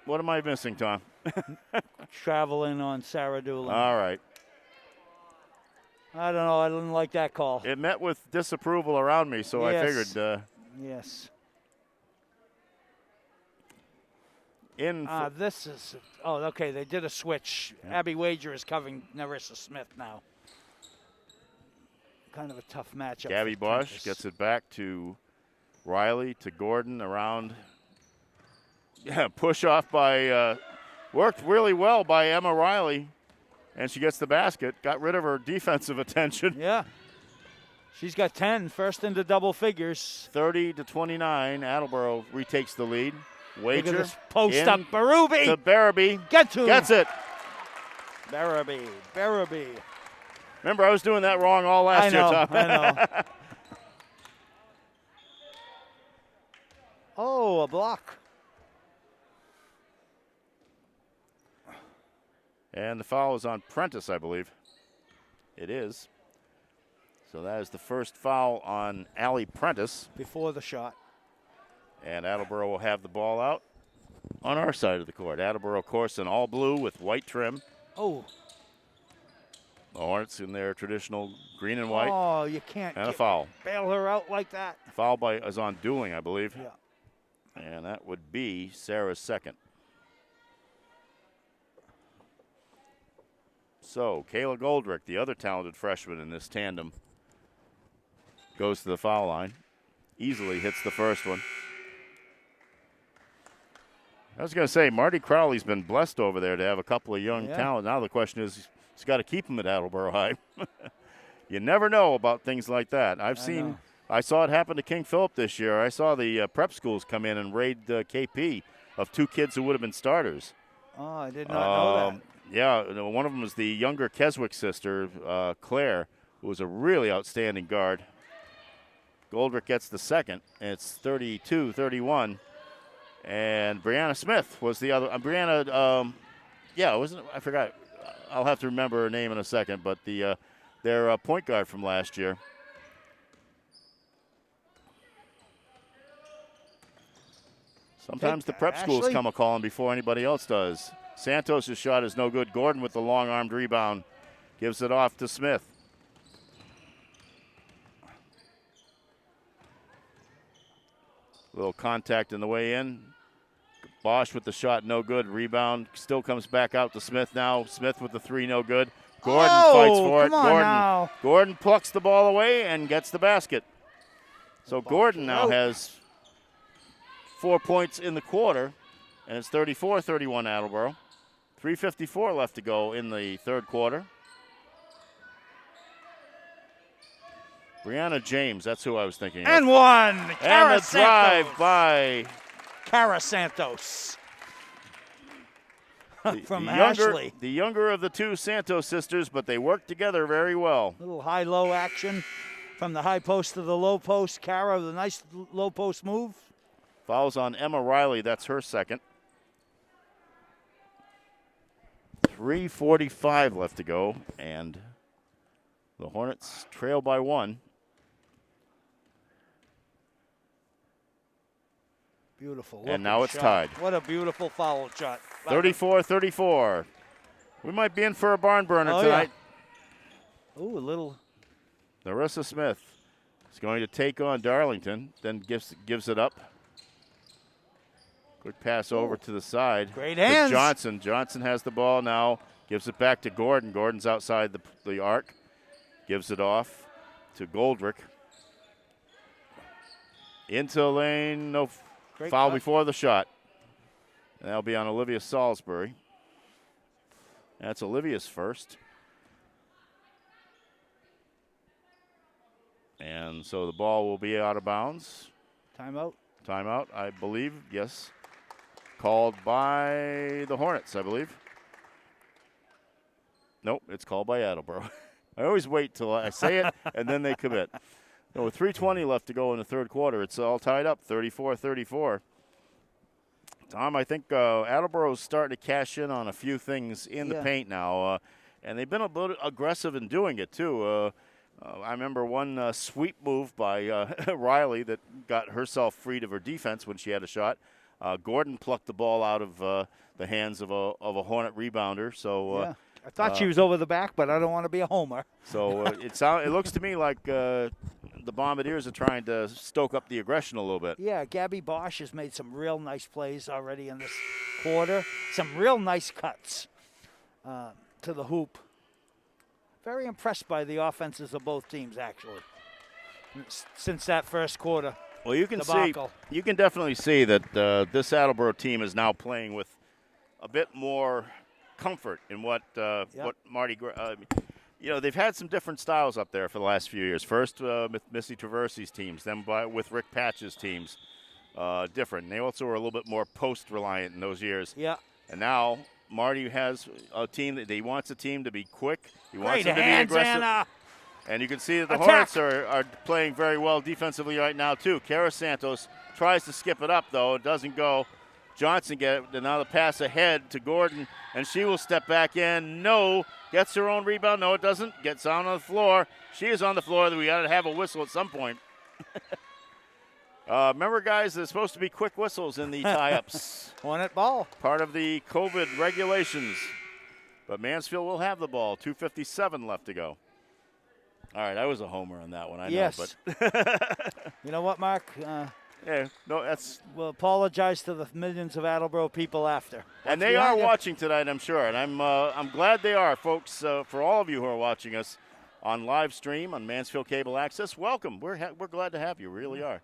What am I missing, Tom?
Traveling on Sarah Doolin.
All right.
I don't know. I didn't like that call.
It met with disapproval around me, so I
Yes.
figured
Yes.
in.
This is. Oh, okay. They did a switch. Abby Wager is covering Narissa Smith now. Kind of a tough matchup.
Gabby
for
Bosch
Prentice.
gets it back to Riley, to Gordon, around. Yeah, push off by, worked really well by Emma Riley, and she gets the basket. Got rid of her defensive attention.
Yeah. She's got 10, first into double figures.
30-29, Attleboro retakes the lead.
Look
Wager
at this post
in
up. Berube.
to Barabee.
Gets it. Barabee.
Remember, I was doing that wrong all last year, Tom.
I know. Oh, a block.
And the foul is on Prentice, I believe. It is. So that is the first foul on Allie Prentice.
Before the shot.
And Attleboro will have the ball out on our side of the court. Attleboro, of course, in all blue with white trim.
Oh.
The Hornets in their traditional green and white.
Oh, you can't
And a foul.
bail her out like that.
Foul is on Dooling, I believe.
Yeah.
And that would be Sarah's second. So Kayla Goldrick, the other talented freshman in this tandem, goes to the foul line. Easily hits the first one. I was going to say, Marty Crowley's been blessed over there to have a couple of young talent. Now the question is, he's got to keep them at Attleboro High. You never know about things like that. I saw it happen to King Philip this year. I saw the prep schools come in and raid KP of 2 kids who would have been starters.
Oh, I did not know that.
Yeah, one of them was the younger Keswick sister, Claire, who was a really outstanding guard. Goldrick gets the second, and it's 32-31. And Brianna Smith was the other. Brianna, I forgot. I'll have to remember her name in a second, but their point guard from last year. Sometimes the prep schools come a-calling before anybody else does. Santos' shot is no good. Gordon with the long-armed rebound gives it off to Smith. Little contact in the way in. Bosch with the shot, no good. Rebound still comes back out to Smith now. Smith with the 3, no good. Gordon fights for it. Gordon plucks the ball away and gets the basket. So Gordon now has 4 points in the quarter, and it's 34-31 Attleboro. 3:54 left to go in the third quarter. Brianna James, that's who I was thinking
and
of.
One.
And the drive by
Cara Santos. From
younger,
Ashley.
the younger of the 2 Santos sisters, but they work together very well.
Little high-low action from the high post to the low post. Cara with a nice low post move.
Fouls on Emma Riley. That's her second. 3:45 left to go, and the Hornets trail by 1.
Beautiful.
And now it's tied.
What a beautiful foul shot.
34-34. We might be in for a barn burner tonight.
Yeah. Ooh, a little.
Narissa Smith is going to take on Darlington, then gives it up. Quick pass over to the side.
Great hands.
Johnson. Johnson has the ball now. Gives it back to Gordon. Gordon's outside the arc. Gives it off to Goldrick. Into the lane. No foul before the shot. And that'll be on Olivia Salisbury. That's Olivia's first. And so the ball will be out of bounds.
Timeout.
Timeout, I believe, yes. Called by the Hornets, I believe. Nope, it's called by Attleboro. I always wait till I say it, and then they commit. No, with 3:20 left to go in the third quarter, it's all tied up, 34-34. Tom, I think Attleboro's starting to cash in on a few things in the paint now, and they've been a little aggressive in doing it, too. I remember one sweep move by Riley that got herself freed of her defense when she had a shot. Gordon plucked the ball out of the hands of a Hornet rebounder. So
I thought she was over the back, but I don't want to be a homer.
So it looks to me like the Bombardiers are trying to stoke up the aggression a little bit.
Yeah, Gabby Bosch has made some real nice plays already in this quarter. Some real nice cuts to the hoop. Very impressed by the offenses of both teams, actually, since that first quarter.
Well, you can
debacle.
You can definitely see that this Attleboro team is now playing with a bit more comfort in what Marty. They've had some different styles up there for the last few years. First with Missy Traversi's teams, then with Rick Patch's teams, different. And they also were a little bit more post-reliant in those years.
Yeah.
And now Marty has a team that he wants a team to be quick. He wants
Great
them to be aggressive. And you can see that the Hornets are playing very well defensively right now, too. Cara Santos tries to skip it up, though. It doesn't go. Johnson gets it. And now the pass ahead to Gordon, and she will step back in. No. Gets her own rebound. No, it doesn't. Gets down on the floor. She is on the floor. We got to have a whistle at some point. Remember, guys, there's supposed to be quick whistles in the tie-ups.
Hornet ball.
Part of the COVID regulations. But Mansfield will have the ball. 2:57 left to go. All right, I was a homer on that one. I know. But
You know what, Mark?
Yeah, no, that's.
We'll apologize to the millions of Attleboro people after.
And they are watching tonight, I'm sure, and I'm glad they are, folks. For all of you who are watching us on live stream on Mansfield Cable Access, welcome. We're glad to have you. Really are.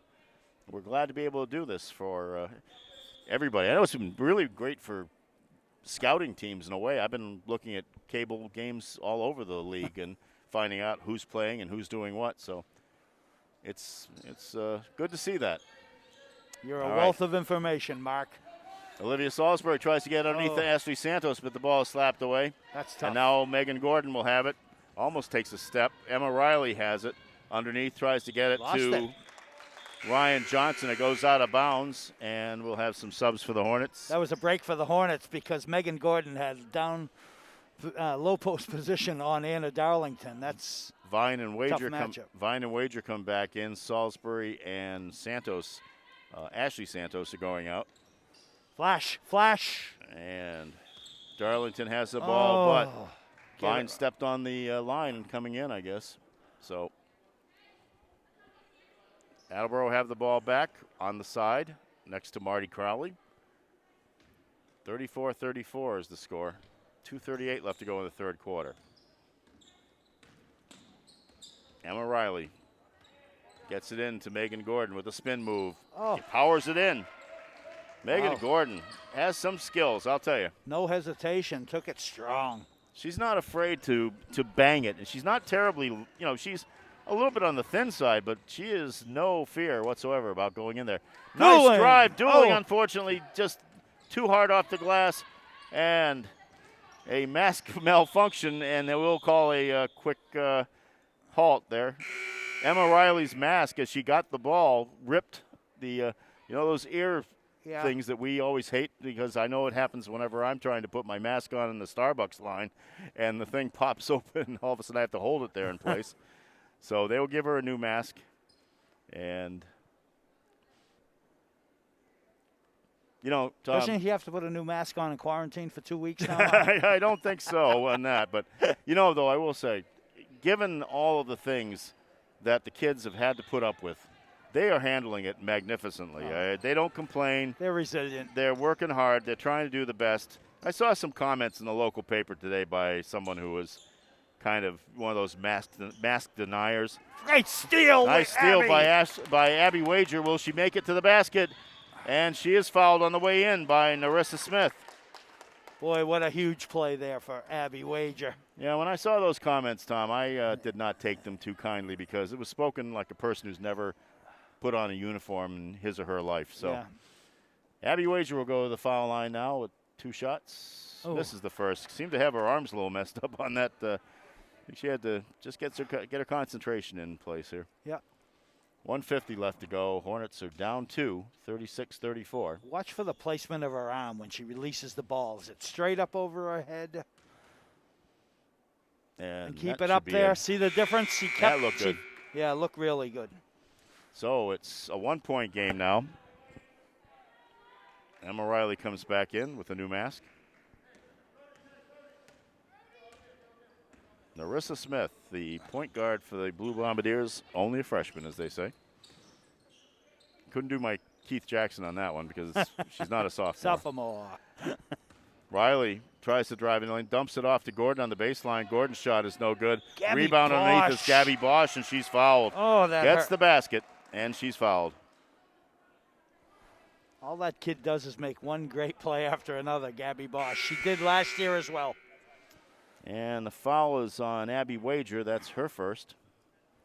We're glad to be able to do this for everybody. I know it's been really great for scouting teams in a way. I've been looking at cable games all over the league and finding out who's playing and who's doing what. So it's good to see that.
You're a wealth of information, Mark.
Olivia Salisbury tries to get underneath Ashley Santos, but the ball is slapped away.
That's tough.
And now Megan Gordon will have it. Almost takes a step. Emma Riley has it. Underneath, tries to get it to Ryan Johnson. It goes out of bounds, and we'll have some subs for the Hornets.
That was a break for the Hornets because Megan Gordon had down low post position on Anna Darlington. That's
Vine and Wager
matchup.
come back in. Salisbury and Santos, Ashley Santos are going out.
Flash.
And Darlington has the ball, but Vine stepped on the line and coming in, I guess. So Attleboro have the ball back on the side next to Marty Crowley. 34-34 is the score. 2:38 left to go in the third quarter. Emma Riley gets it in to Megan Gordon with a spin move. He powers it in. Megan Gordon has some skills, I'll tell you.
No hesitation, took it strong.
She's not afraid to bang it, and she's not terribly, she's a little bit on the thin side, but she is no fear whatsoever about going in there. Nice drive. Dueling, unfortunately, just too hard off the glass, and a mask malfunction, and they will call a quick halt there. Emma Riley's mask, as she got the ball, ripped the, those ear things that we always hate, because I know it happens whenever I'm trying to put my mask on in the Starbucks line, and the thing pops open, and all of a sudden I have to hold it there in place. So they will give her a new mask, and Tom,
doesn't he have to put a new mask on in quarantine for 2 weeks now?
I don't think so on that, but though I will say, given all of the things that the kids have had to put up with, they are handling it magnificently. They don't complain.
They're resilient.
They're working hard. They're trying to do the best. I saw some comments in the local paper today by someone who was kind of one of those mask deniers.
Great steal.
Nice steal by Abby Wager. Will she make it to the basket? And she is fouled on the way in by Narissa Smith.
Boy, what a huge play there for Abby Wager.
Yeah, when I saw those comments, Tom, I did not take them too kindly, because it was spoken like a person who's never put on a uniform in his or her life. So Abby Wager will go to the foul line now with 2 shots. This is the first. Seemed to have her arms a little messed up on that. I think she had to just get her concentration in place here.
Yeah.
1:50 left to go. Hornets are down 2, 36-34.
Watch for the placement of her arm when she releases the ball. Is it straight up over her head? And keep it up there. See the difference?
That looked good.
Yeah, looked really good.
So it's a 1-point game now. Emma Riley comes back in with a new mask. Narissa Smith, the point guard for the Blue Bombardiers, only a freshman, as they say. Couldn't do my Keith Jackson on that one because she's not a sophomore. Riley tries to drive in the lane, dumps it off to Gordon on the baseline. Gordon's shot is no good. Rebound underneath is Gabby Bosch, and she's fouled.
That
gets
hurt.
the basket, and she's fouled.
All that kid does is make one great play after another, Gabby Bosch. She did last year as well.
And the foul is on Abby Wager. That's her first.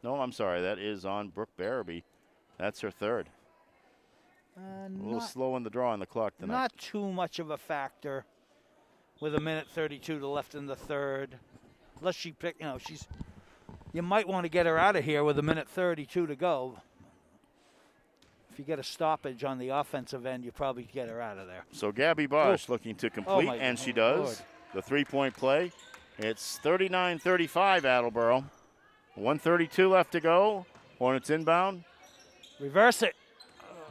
No, I'm sorry. That is on Brooke Barabee. That's her third. A little slow in the draw on the clock tonight.
Not too much of a factor with 1:32 left in the third. Unless she picked, you might want to get her out of here with 1:32 to go. If you get a stoppage on the offensive end, you probably get her out of there.
So Gabby Bosch looking to complete, and she does.
Lord.
The three-point play. It's 39-35 Attleboro. 1:32 left to go. Hornets inbound.
Reverse it.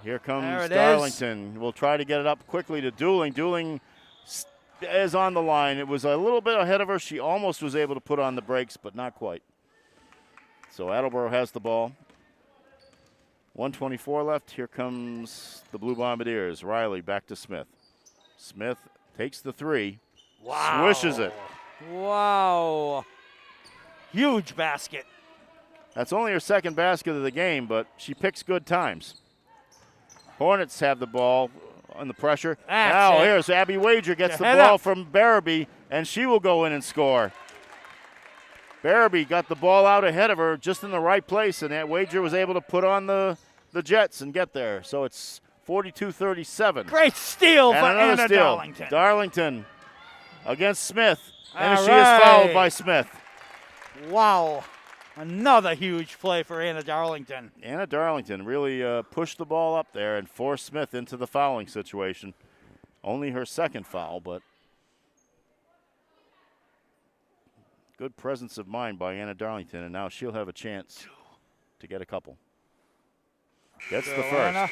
Here comes Darlington. We'll try to get it up quickly to Dueling. Dueling is on the line. It was a little bit ahead of her. She almost was able to put on the brakes, but not quite. So Attleboro has the ball. 1:24 left. Here comes the Blue Bombardiers. Riley back to Smith. Smith takes the three.
Wow.
Swishes it.
Wow. Huge basket.
That's only her second basket of the game, but she picks good times. Hornets have the ball on the pressure. Now here's Abby Wager gets the ball from Barabee, and she will go in and score. Barabee got the ball out ahead of her just in the right place, and that Wager was able to put on the Jets and get there. So it's 42-37.
Great steal
and
for
another
Anna
steal.
Darlington.
Darlington against Smith, and
All
she
right.
is fouled by Smith.
Wow. Another huge play for Anna Darlington.
Anna Darlington really pushed the ball up there and forced Smith into the fouling situation. Only her second foul, but good presence of mind by Anna Darlington, and now she'll have a chance to get a couple. Gets the first.
Anna.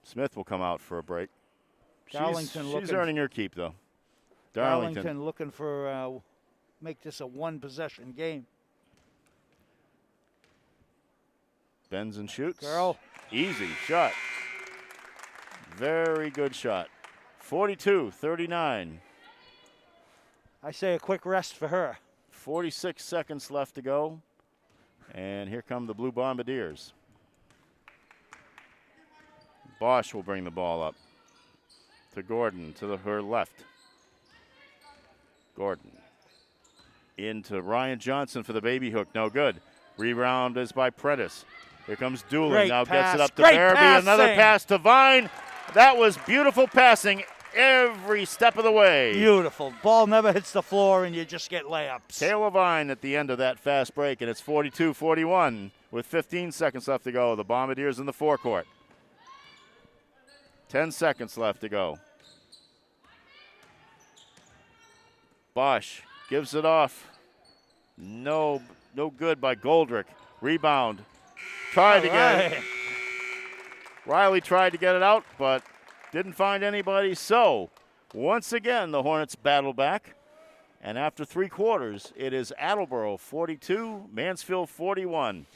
Smith will come out for a break.
Darlington
she's earning her keep, though. Darlington
looking for make this a one-possession game.
bends and shoots.
Girl.
Easy shot. Very good shot. 42-39.
I say a quick rest for her.
46 seconds left to go. And here come the Blue Bombardiers. Bosch will bring the ball up to Gordon to her left. Gordon into Ryan Johnson for the baby hook. No good. Rebound is by Prentice. Here comes Doolin.
Great
Now
pass.
gets it up to
Great
Barabee. Another
passing.
pass to Vine. That was beautiful passing every step of the way.
Beautiful. Ball never hits the floor and you just get layups.
Kayla Vine at the end of that fast break, and it's 42-41 with 15 seconds left to go. The Bombardiers in the forecourt. 10 seconds left to go. Bosch gives it off. No good by Goldrick. Rebound. Tried to get it. Riley tried to get it out, but didn't find anybody. So, once again, the Hornets battle back. And after 3 quarters, it is Attleboro 42, Mansfield 41.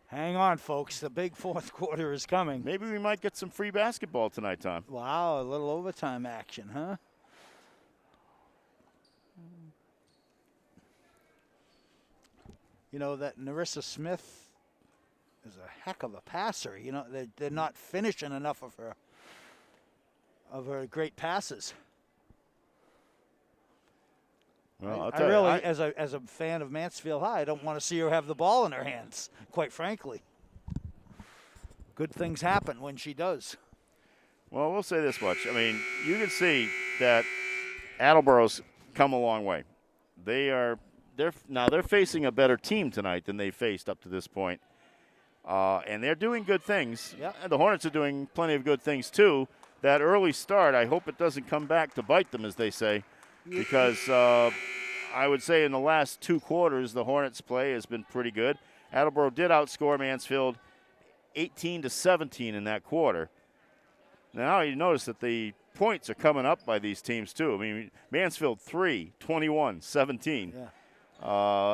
Hang on, folks. The big fourth quarter is coming.
Maybe we might get some free basketball tonight, Tom.
Wow, a little overtime action, huh? You know, that Narissa Smith is a heck of a passer. You know, they're not finishing enough of her great passes.
Well,
I really, as a fan of Mansfield High, I don't want to see her have the ball in her hands, quite frankly. Good things happen when she does.
Well, we'll say this much. I mean, you can see that Attleboro's come a long way. They're facing a better team tonight than they faced up to this point. And they're doing good things.
Yep.
And the Hornets are doing plenty of good things, too. That early start, I hope it doesn't come back to bite them, as they say, because I would say in the last 2 quarters, the Hornets' play has been pretty good. Attleboro did outscore Mansfield 18-17 in that quarter. Now you notice that the points are coming up by these teams, too. I mean, Mansfield 3, 21, 17.
Yeah.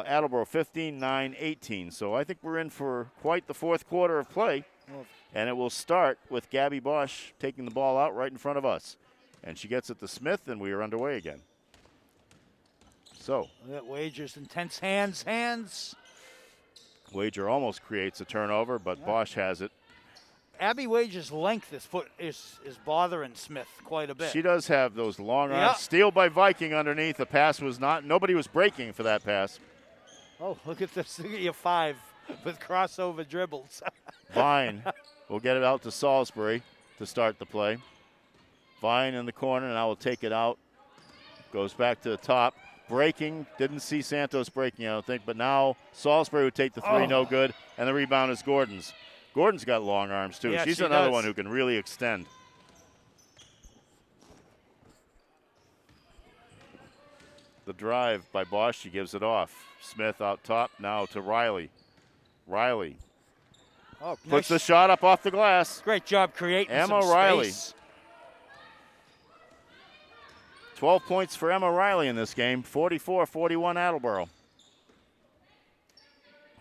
Attleboro 15, 9, 18. So I think we're in for quite the fourth quarter of play.
Well,
And it will start with Gabby Bosch taking the ball out right in front of us. And she gets it to Smith, and we are underway again. So,
that Wager's intense hands.
Wager almost creates a turnover, but Bosch has it.
Abby Wager's length is bothering Smith quite a bit.
She does have those long arms.
Yeah.
Steal by Viking underneath. The pass was not, nobody was breaking for that pass.
Oh, look at this. Look at your 5 with crossover dribbles.
Vine will get it out to Salisbury to start the play. Vine in the corner, and I will take it out. Goes back to the top. Breaking. Didn't see Santos breaking, I don't think. But now Salisbury would take the 3, no good. And the rebound is Gordon's. Gordon's got long arms, too.
Yeah,
She's
she
another
does.
one who can really extend. The drive by Bosch, she gives it off. Smith out top, now to Riley. Riley
Oh,
puts the
nice.
shot up off the glass.
Great job creating
Emma
some
Riley.
space.
12 points for Emma Riley in this game, 44-41 Attleboro.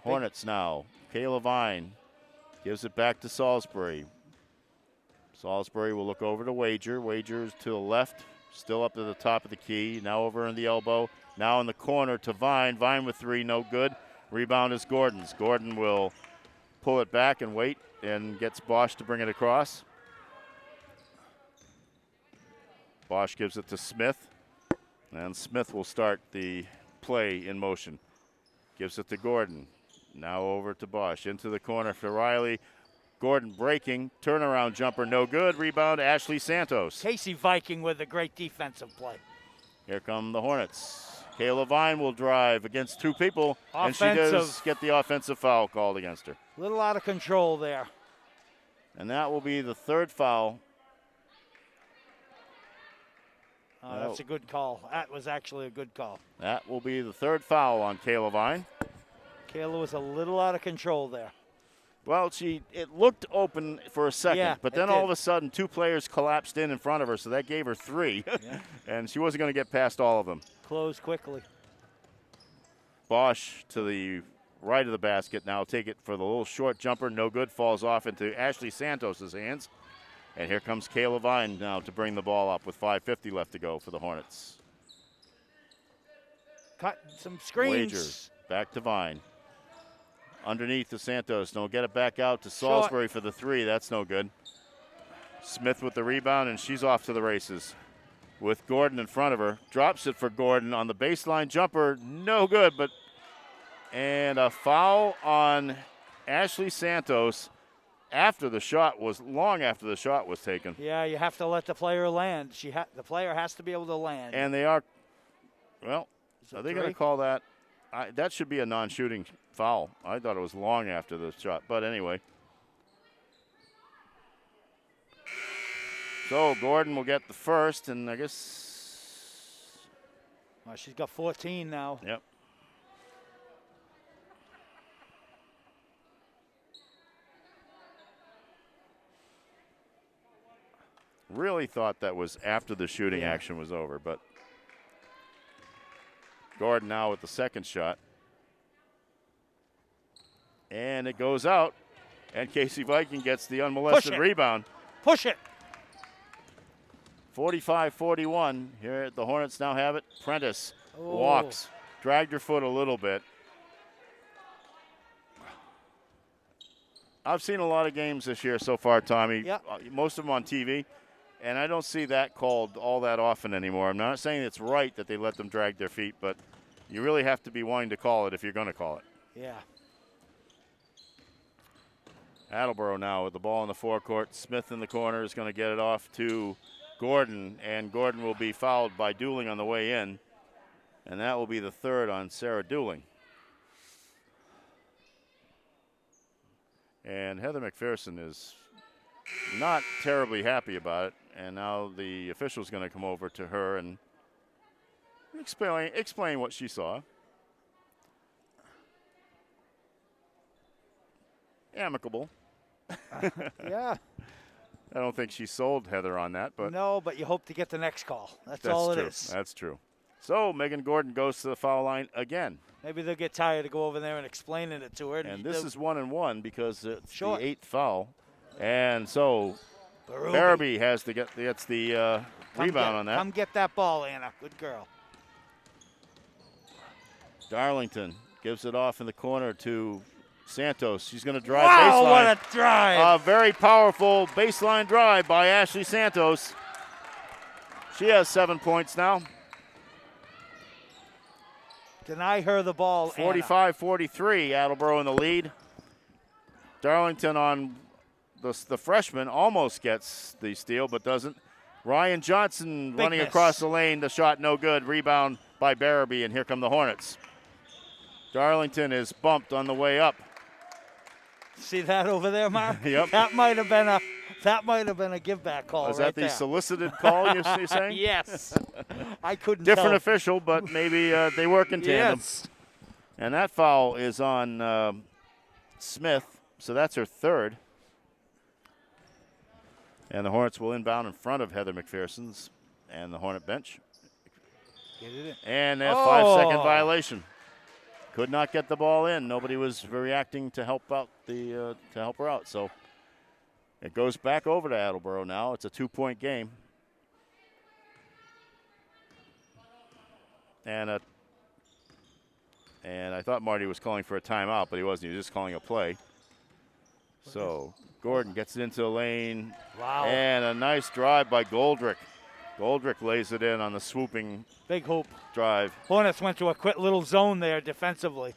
Hornets now. Kayla Vine gives it back to Salisbury. Salisbury will look over to Wager. Wager is to the left, still up to the top of the key. Now over in the elbow. Now in the corner to Vine. Vine with three, no good. Rebound is Gordon's. Gordon will pull it back and wait and gets Bosch to bring it across. Bosch gives it to Smith, and Smith will start the play in motion. Gives it to Gordon. Now over to Bosch. Into the corner for Riley. Gordon breaking. Turnaround jumper, no good. Rebound, Ashley Santos.
Casey Viking with a great defensive play.
Here come the Hornets. Kayla Vine will drive against two people, and she
Offensive.
does get the offensive foul called against her.
A little out of control there.
And that will be the third foul.
That's a good call. That was actually a good call.
That will be the third foul on Kayla Vine.
Kayla was a little out of control there.
Well, it looked open for a second,
Yeah,
but
it
then all
did.
of a sudden 2 players collapsed in front of her, so that gave her 3.
Yeah.
And she wasn't going to get past all of them.
Close quickly.
Bosch to the right of the basket. Now take it for the little short jumper. No good. Falls off into Ashley Santos' hands. And here comes Kayla Vine now to bring the ball up with 5:50 left to go for the Hornets.
Cut some screens.
Wager back to Vine. Underneath to Santos. Don't get it back out to Salisbury for the 3. That's no good. Smith with the rebound, and she's off to the races with Gordon in front of her. Drops it for Gordon on the baseline jumper. No good, and a foul on Ashley Santos long after the shot was taken.
Yeah, you have to let the player land. The player has to be able to land.
And they are, well,
Is it
are they going to
3?
call that? That should be a non-shooting foul. I thought it was long after the shot, but anyway. So Gordon will get the first, and I guess.
Well, she's got 14 now.
Yep. Really thought that was after the shooting action was over, but Gordon now with the second shot. And it goes out, and Casey Viking gets the unmolested rebound.
Push it.
45-41. Here the Hornets now have it. Prentice
Oh.
walks, dragged her foot a little bit. I've seen a lot of games this year so far, Tommy.
Yep.
Most of them on TV, and I don't see that called all that often anymore. I'm not saying it's right that they let them drag their feet, but you really have to be wanting to call it if you're going to call it.
Yeah.
Attleboro now with the ball in the forecourt. Smith in the corner is going to get it off to Gordon, and Gordon will be fouled by Dooling on the way in, and that will be the third on Sarah Dooling. And Heather McPherson is not terribly happy about it, and now the official's going to come over to her and explain what she saw. Amicable.
Yeah.
I don't think she sold Heather on that, but
No, but you hope to get the next call. That's all it
true.
is.
That's true. So Megan Gordon goes to the foul line again.
Maybe they'll get tired to go over there and explaining it to her.
And this is 1-1 because it's
Short.
the 8th foul. And so
Barabee
Barabee gets the rebound on that.
Come get that ball, Anna. Good girl.
Darlington gives it off in the corner to Santos. She's going to drive
Wow,
baseline.
what a drive.
A very powerful baseline drive by Ashley Santos. She has 7 points now.
Deny her the ball,
45-43, Attleboro in the lead. Darlington on the freshman almost gets the steal, but doesn't. Ryan Johnson
Big
running
miss.
across the lane. The shot no good. Rebound by Barabee, and here come the Hornets. Darlington is bumped on the way up.
See that over there, Mark?
Yep.
That might have been a give back call.
Is
right
that the
there.
solicited call you're saying?
Yes. I couldn't
Different
tell.
official, but maybe they work in tandem.
Yes.
And that foul is on Smith, so that's her third. And the Hornets will inbound in front of Heather McPherson's and the Hornet bench.
Get it in.
And a 5-second violation. Could not get the ball in. Nobody was reacting to help out to help her out. So it goes back over to Attleboro now. It's a 2-point game. And I thought Marty was calling for a timeout, but he wasn't. He was just calling a play. So Gordon gets it into the lane.
Wow.
And a nice drive by Goldrick. Goldrick lays it in on the swooping
big hoop
drive.
Hornets went to a quick little zone there defensively.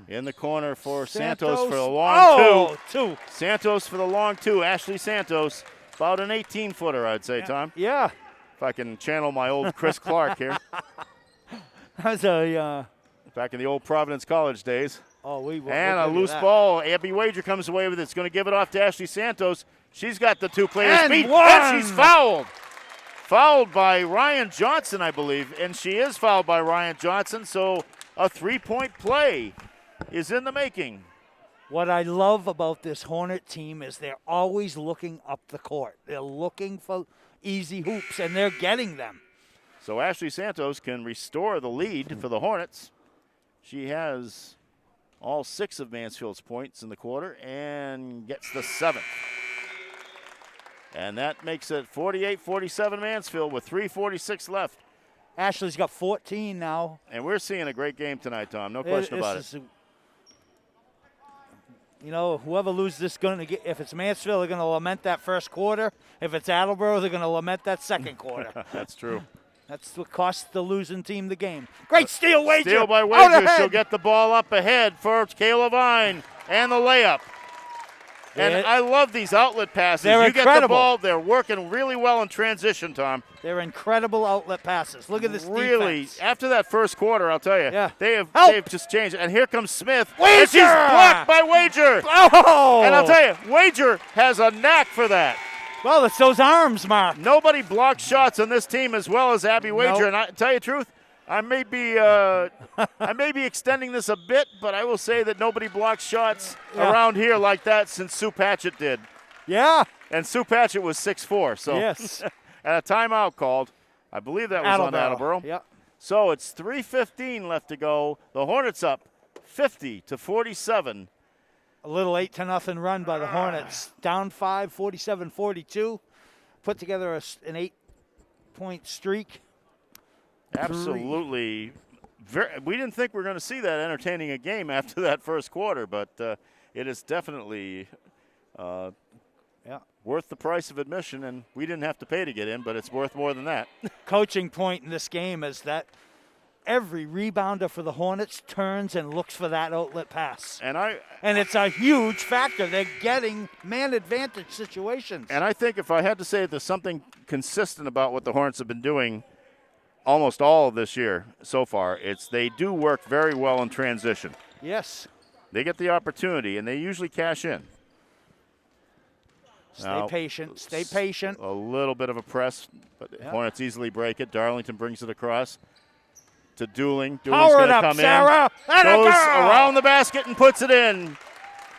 In the corner for Santos for the long
two.
Santos for the long two. Ashley Santos, about an 18-footer, I'd say, Tom.
Yeah.
If I can channel my old Chris Clark here.
That's a
back in the old Providence College days.
we will.
And a loose ball. Abby Wager comes away with it. It's going to give it off to Ashley Santos. She's got the two-player speed, and she's fouled. Fouled by Ryan Johnson, I believe, and she is fouled by Ryan Johnson, so a 3-point play is in the making.
What I love about this Hornet team is they're always looking up the court. They're looking for easy hoops, and they're getting them.
So Ashley Santos can restore the lead for the Hornets. She has all 6 of Mansfield's points in the quarter and gets the 7th. And that makes it 48-47 Mansfield with 3:46 left.
Ashley's got 14 now.
And we're seeing a great game tonight, Tom. No question about it.
Whoever loses this going to get. If it's Mansfield, they're going to lament that first quarter. If it's Attleboro, they're going to lament that second quarter.
That's true.
That's what cost the losing team the game. Great steal, Wager.
Steal by Wager. She'll get the ball up ahead for Kayla Vine and the layup. And I love these outlet passes.
They're incredible.
Get the ball. They're working really well in transition, Tom.
They're incredible outlet passes. Look at this
really,
defense.
After that first quarter, I'll tell you, they've just changed. And here comes Smith.
Wager!
And she's blocked by Wager.
Oh!
And I'll tell you, Wager has a knack for that.
Well, it's those arms, Mark.
Nobody blocks shots on this team as well as Abby Wager.
Nope.
And I tell you the truth, I may be extending this a bit, but I will say that nobody blocks shots around here like that since Sue Patchett did.
Yeah.
And Sue Patchett was 6'4", so
yes.
And a timeout called. I believe that was on Attleboro.
Yep.
So it's 3:15 left to go. The Hornets up 50-47.
A little 8-0 run by the Hornets. Down 5, 47-42. Put together an 8-point streak.
Absolutely. We didn't think we were going to see that entertaining a game after that first quarter, but it is definitely worth the price of admission, and we didn't have to pay to get in, but it's worth more than that.
Coaching point in this game is that every rebounder for the Hornets turns and looks for that outlet pass. And it's a huge factor. They're getting man advantage situations.
And I think if I had to say there's something consistent about what the Hornets have been doing almost all of this year so far, it's they do work very well in transition.
Yes.
They get the opportunity, and they usually cash in.
Stay patient. Stay patient.
A little bit of a press, but the Hornets easily break it. Darlington brings it across to Dooling. Dooling's going to come
Sarah.
in. Goes around the basket and puts it in.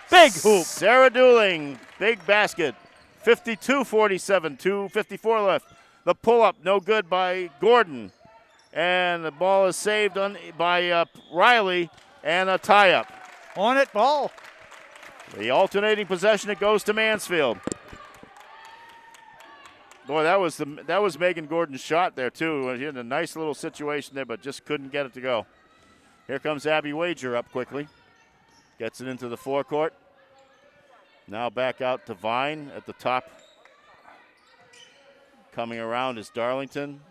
Big hoop.
Sarah Dooling, big basket. 52-47, 2:54 left. The pull-up, no good by Gordon. And the ball is saved by Riley, and a tie-up.
Hornet ball.
The alternating possession, it goes to Mansfield. Boy, that was Megan Gordon's shot there, too. She had a nice little situation there, but just couldn't get it to go. Here comes Abby Wager up quickly. Gets it into the forecourt. Now back out to Vine at the top. Coming around is Darlington.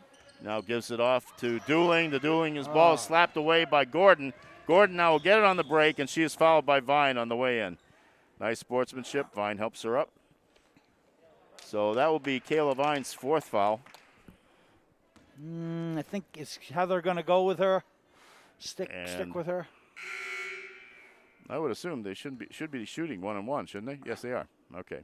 Now gives it off to Dooling. The Dooling is ball slapped away by Gordon. Gordon now will get it on the break, and she is fouled by Vine on the way in. Nice sportsmanship. Vine helps her up. So that will be Kayla Vine's 4th foul.
I think it's how they're going to go with her. Stick with her.
I would assume they should be shooting 1-on-1, shouldn't they? Yes, they are. Okay.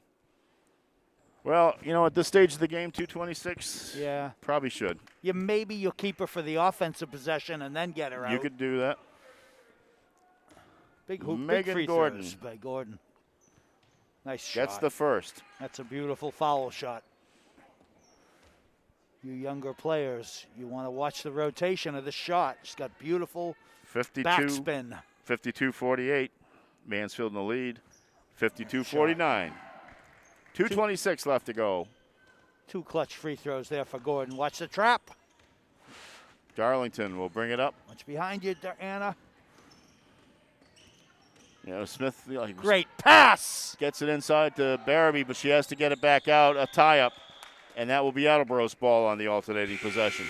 Well, at this stage of the game, 2:26.
Yeah.
Probably should.
Maybe you'll keep her for the offensive possession and then get her out.
You could do that.
Big hoop,
Megan
big free
Gordon.
throws by Gordon. Nice shot.
Gets the first.
That's a beautiful foul shot. You younger players, you want to watch the rotation of the shot. She's got beautiful
52,
backspin.
52-48. Mansfield in the lead. 52-49. 2:26 left to go.
2 clutch free throws there for Gordon. Watch the trap.
Darlington will bring it up.
What's behind you, Anna?
Smith
Great pass.
gets it inside to Barabee, but she has to get it back out. A tie-up, and that will be Attleboro's ball on the alternating possession.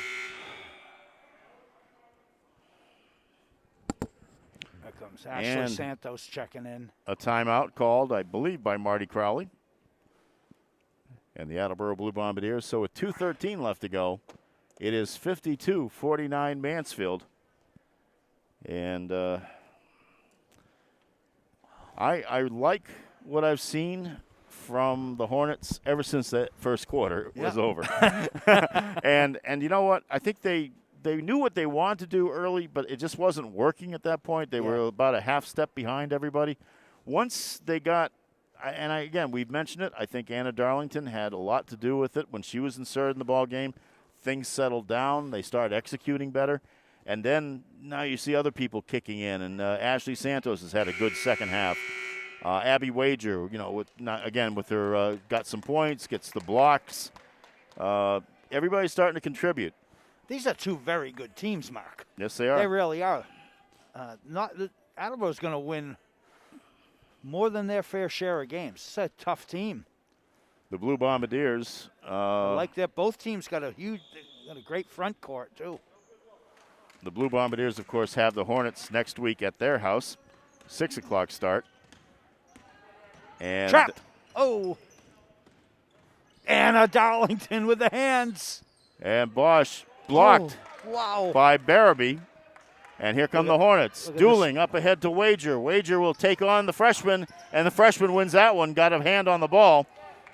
There comes Ashley
And
Santos checking in.
A timeout called, I believe, by Marty Crowley and the Attleboro Blue Bombardiers. So with 2:13 left to go, it is 52-49 Mansfield. And I like what I've seen from the Hornets ever since that first quarter was over. and you know what? I think they knew what they wanted to do early, but it just wasn't working at that point. They were about a half step behind everybody. Once they got, and again, we've mentioned it, I think Anna Darlington had a lot to do with it. When she was inserted in the ball game, things settled down. They started executing better. And then now you see other people kicking in, and Ashley Santos has had a good second half. Abby Wager, with her got some points, gets the blocks. Everybody's starting to contribute.
These are 2 very good teams, Mark.
Yes, they are.
They really are. Attleboro's going to win more than their fair share of games. It's a tough team.
The Blue Bombardiers.
I like that. Both teams got a great front court, too.
The Blue Bombardiers, of course, have the Hornets next week at their house. 6 o'clock start. And
Trap! Oh! Anna Darlington with the hands.
And Bosch blocked by Barabee. And here come the Hornets. Dueling up ahead to Wager. Wager will take on the freshman, and the freshman wins that one. Got a hand on the ball.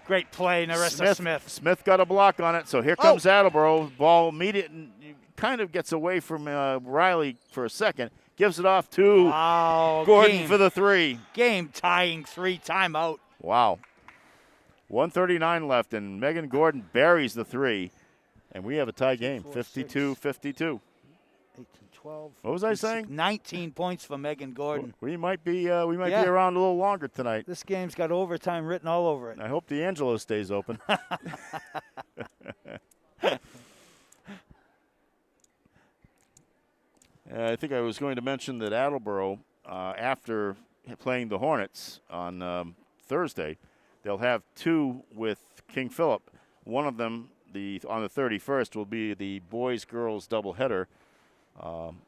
Great play, Narissa Smith.
Smith got a block on it, so here comes Attleboro. Ball immediate, kind of gets away from Riley for a second. Gives it off to Gordon for the 3.
Game-tying 3 timeout.
Wow. 1:39 left, and Megan Gordon buries the 3. And we have a tie game, 52-52.
12.
What was I saying?
19 points for Megan Gordon.
We might be around a little longer tonight.
This game's got overtime written all over it.
I hope D'Angelo stays open. I think I was going to mention that Attleboro, after playing the Hornets on Thursday, they'll have 2 with King Philip. One of them, on the 31st, will be the boys-girls doubleheader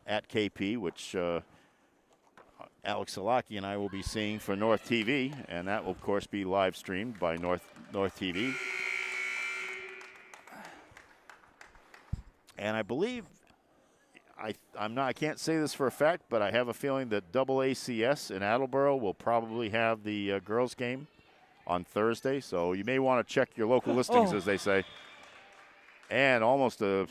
at KP, which Alex Salaki and I will be seeing for North TV, and that will, of course, be live streamed by North TV. And I believe, I can't say this for a fact, but I have a feeling that AACS in Attleboro will probably have the girls' game on Thursday, so you may want to check your local listings, as they say. And almost a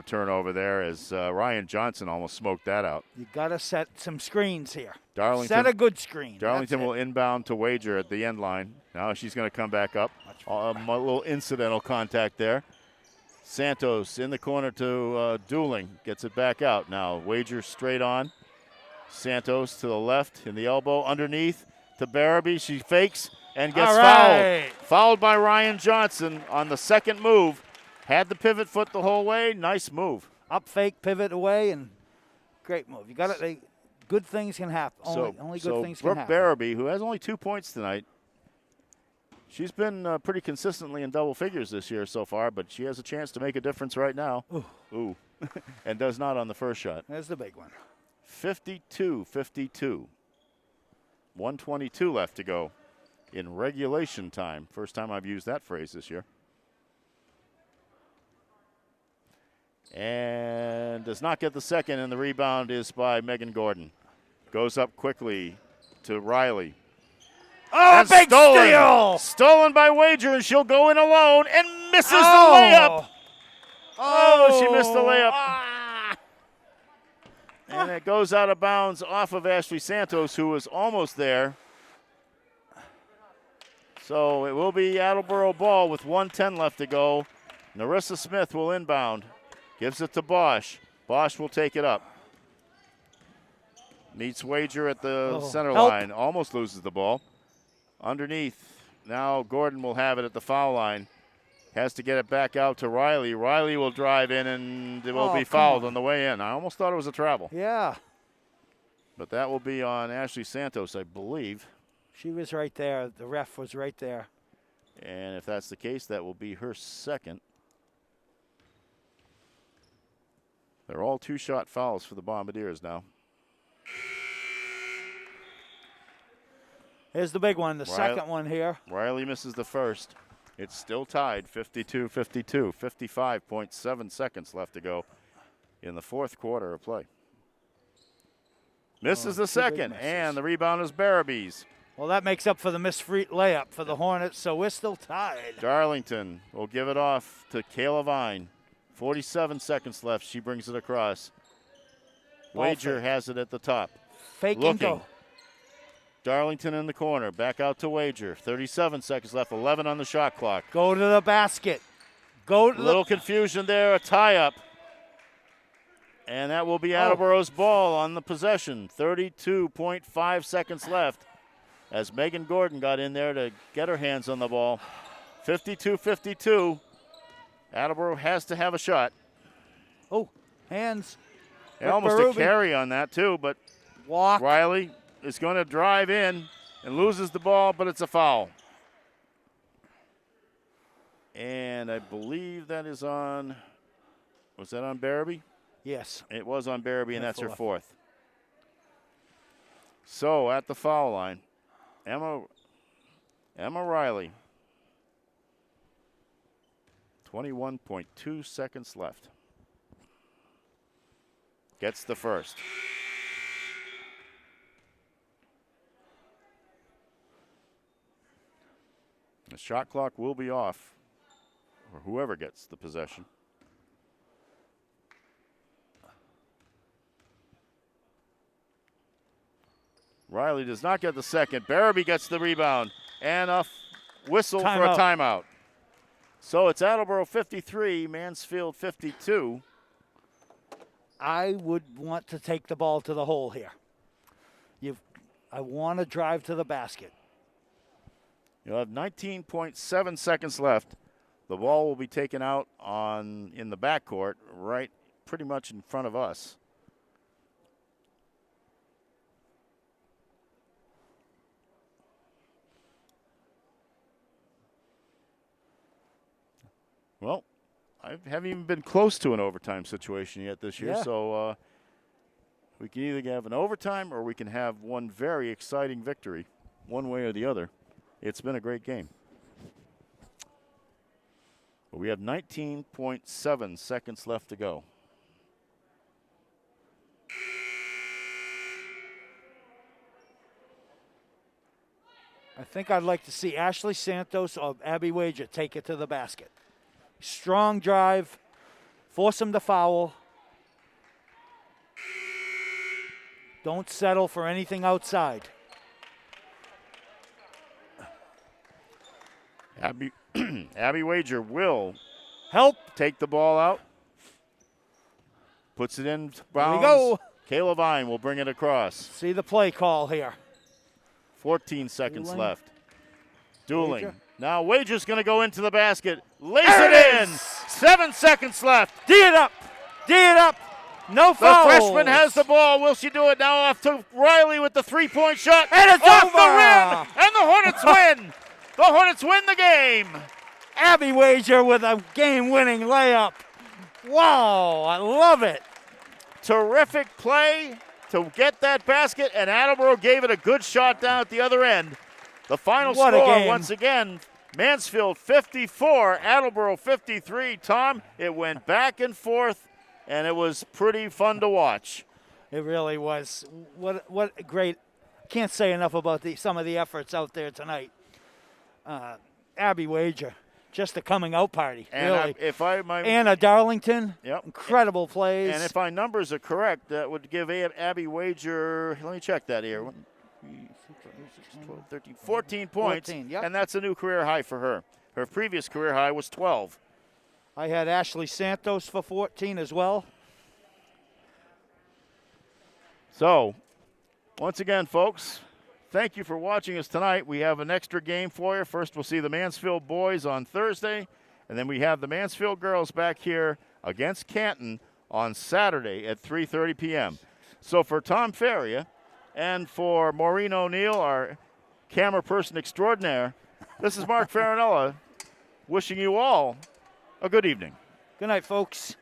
turnover there as Ryan Johnson almost smoked that out.
You got to set some screens here.
Darlington,
set a good screen.
Darlington will inbound to Wager at the end line. Now she's going to come back up. A little incidental contact there. Santos in the corner to Dueling. Gets it back out. Now Wager straight on. Santos to the left in the elbow underneath to Barabee. She fakes and gets fouled. Fouled by Ryan Johnson on the second move. Had the pivot foot the whole way. Nice move.
Up fake, pivot away, and great move. You got it. Good things can happen. Only good things can happen.
Brooke Barabee, who has only 2 points tonight, she's been pretty consistently in double figures this year so far, but she has a chance to make a difference right now. Ooh. And does not on the first shot.
There's the big one.
52-52. 1:22 left to go in regulation time. First time I've used that phrase this year. And does not get the second, and the rebound is by Megan Gordon. Goes up quickly to Riley.
Oh, and big steal!
Stolen by Wager, and she'll go in alone and misses the layup. Oh, she missed the layup. And it goes out of bounds off of Ashley Santos, who was almost there. So it will be Attleboro ball with 1:10 left to go. Narissa Smith will inbound. Gives it to Bosch. Bosch will take it up. Meets Wager at the center line. Almost loses the ball. Underneath. Now Gordon will have it at the foul line. Has to get it back out to Riley. Riley will drive in and it will be fouled on the way in. I almost thought it was a travel.
Yeah.
But that will be on Ashley Santos, I believe.
She was right there. The ref was right there.
And if that's the case, that will be her second. They're all two-shot fouls for the Bombardiers now.
Here's the big one, the second one here.
Riley misses the first. It's still tied, 52-52. 55.7 seconds left to go in the fourth quarter of play. Misses the second, and the rebound is Barabys.
Well, that makes up for the missed free layup for the Hornets, so we're still tied.
Darlington will give it off to Kayla Vine. 47 seconds left. She brings it across. Wager has it at the top.
Fake and go.
Darlington in the corner. Back out to Wager. 37 seconds left. 11 on the shot clock.
Go to the basket. Go to
little confusion there. A tie-up. And that will be Attleboro's ball on the possession. 32.5 seconds left as Megan Gordon got in there to get her hands on the ball. 52-52. Attleboro has to have a shot.
Oh, hands.
Almost a carry on that, too, but
walk.
Riley is going to drive in and loses the ball, but it's a foul. And I believe that is on, was that on Barabee?
Yes.
It was on Barabee, and that's her fourth. So at the foul line, Emma Riley. 21.2 seconds left. Gets the first. The shot clock will be off for whoever gets the possession. Riley does not get the second. Barabee gets the rebound and a whistle for a timeout. So it's Attleboro 53, Mansfield 52.
I would want to take the ball to the hole here. I want to drive to the basket.
You'll have 19.7 seconds left. The ball will be taken out in the backcourt, right pretty much in front of us. Well, I haven't even been close to an overtime situation yet this year, so we can either have an overtime or we can have one very exciting victory, one way or the other. It's been a great game. But we have 19.7 seconds left to go.
I think I'd like to see Ashley Santos or Abby Wager take it to the basket. Strong drive, force him to foul. Don't settle for anything outside.
Abby Wager will
help
take the ball out. Puts it in bounds.
Here we go.
Kayla Vine will bring it across.
See the play call here.
14 seconds left. Dueling. Wager. Now Wager's going to go into the basket. Lays it in. 7 seconds left.
D it up. D it up. No foul.
The freshman has the ball. Will she do it now? Off to Riley with the three-point shot.
And it's
off
over.
The rim. And the Hornets win. The Hornets win the game.
Abby Wager with a game-winning layup. Wow, I love it.
Terrific play to get that basket, and Attleboro gave it a good shot down at the other end. The final score, once again, Mansfield 54, Attleboro 53. Tom, it went back and forth, and it was pretty fun to watch.
It really was. What great. Can't say enough about some of the efforts out there tonight. Abby Wager, just a coming out party,
and
really. Anna Darlington, incredible plays.
And if my numbers are correct, that would give Abby Wager, let me check that here, 12, 13, 14 points,
14, yep.
And that's a new career high for her. Her previous career high was 12.
I had Ashley Santos for 14 as well.
So, once again, folks, thank you for watching us tonight. We have an extra game for you. First, we'll see the Mansfield boys on Thursday, and then we have the Mansfield girls back here against Canton on Saturday at 3:30 p.m. So for Tom Feria and for Maureen O'Neill, our camera person extraordinaire, this is Mark Farinella wishing you all a good evening.
Good night, folks.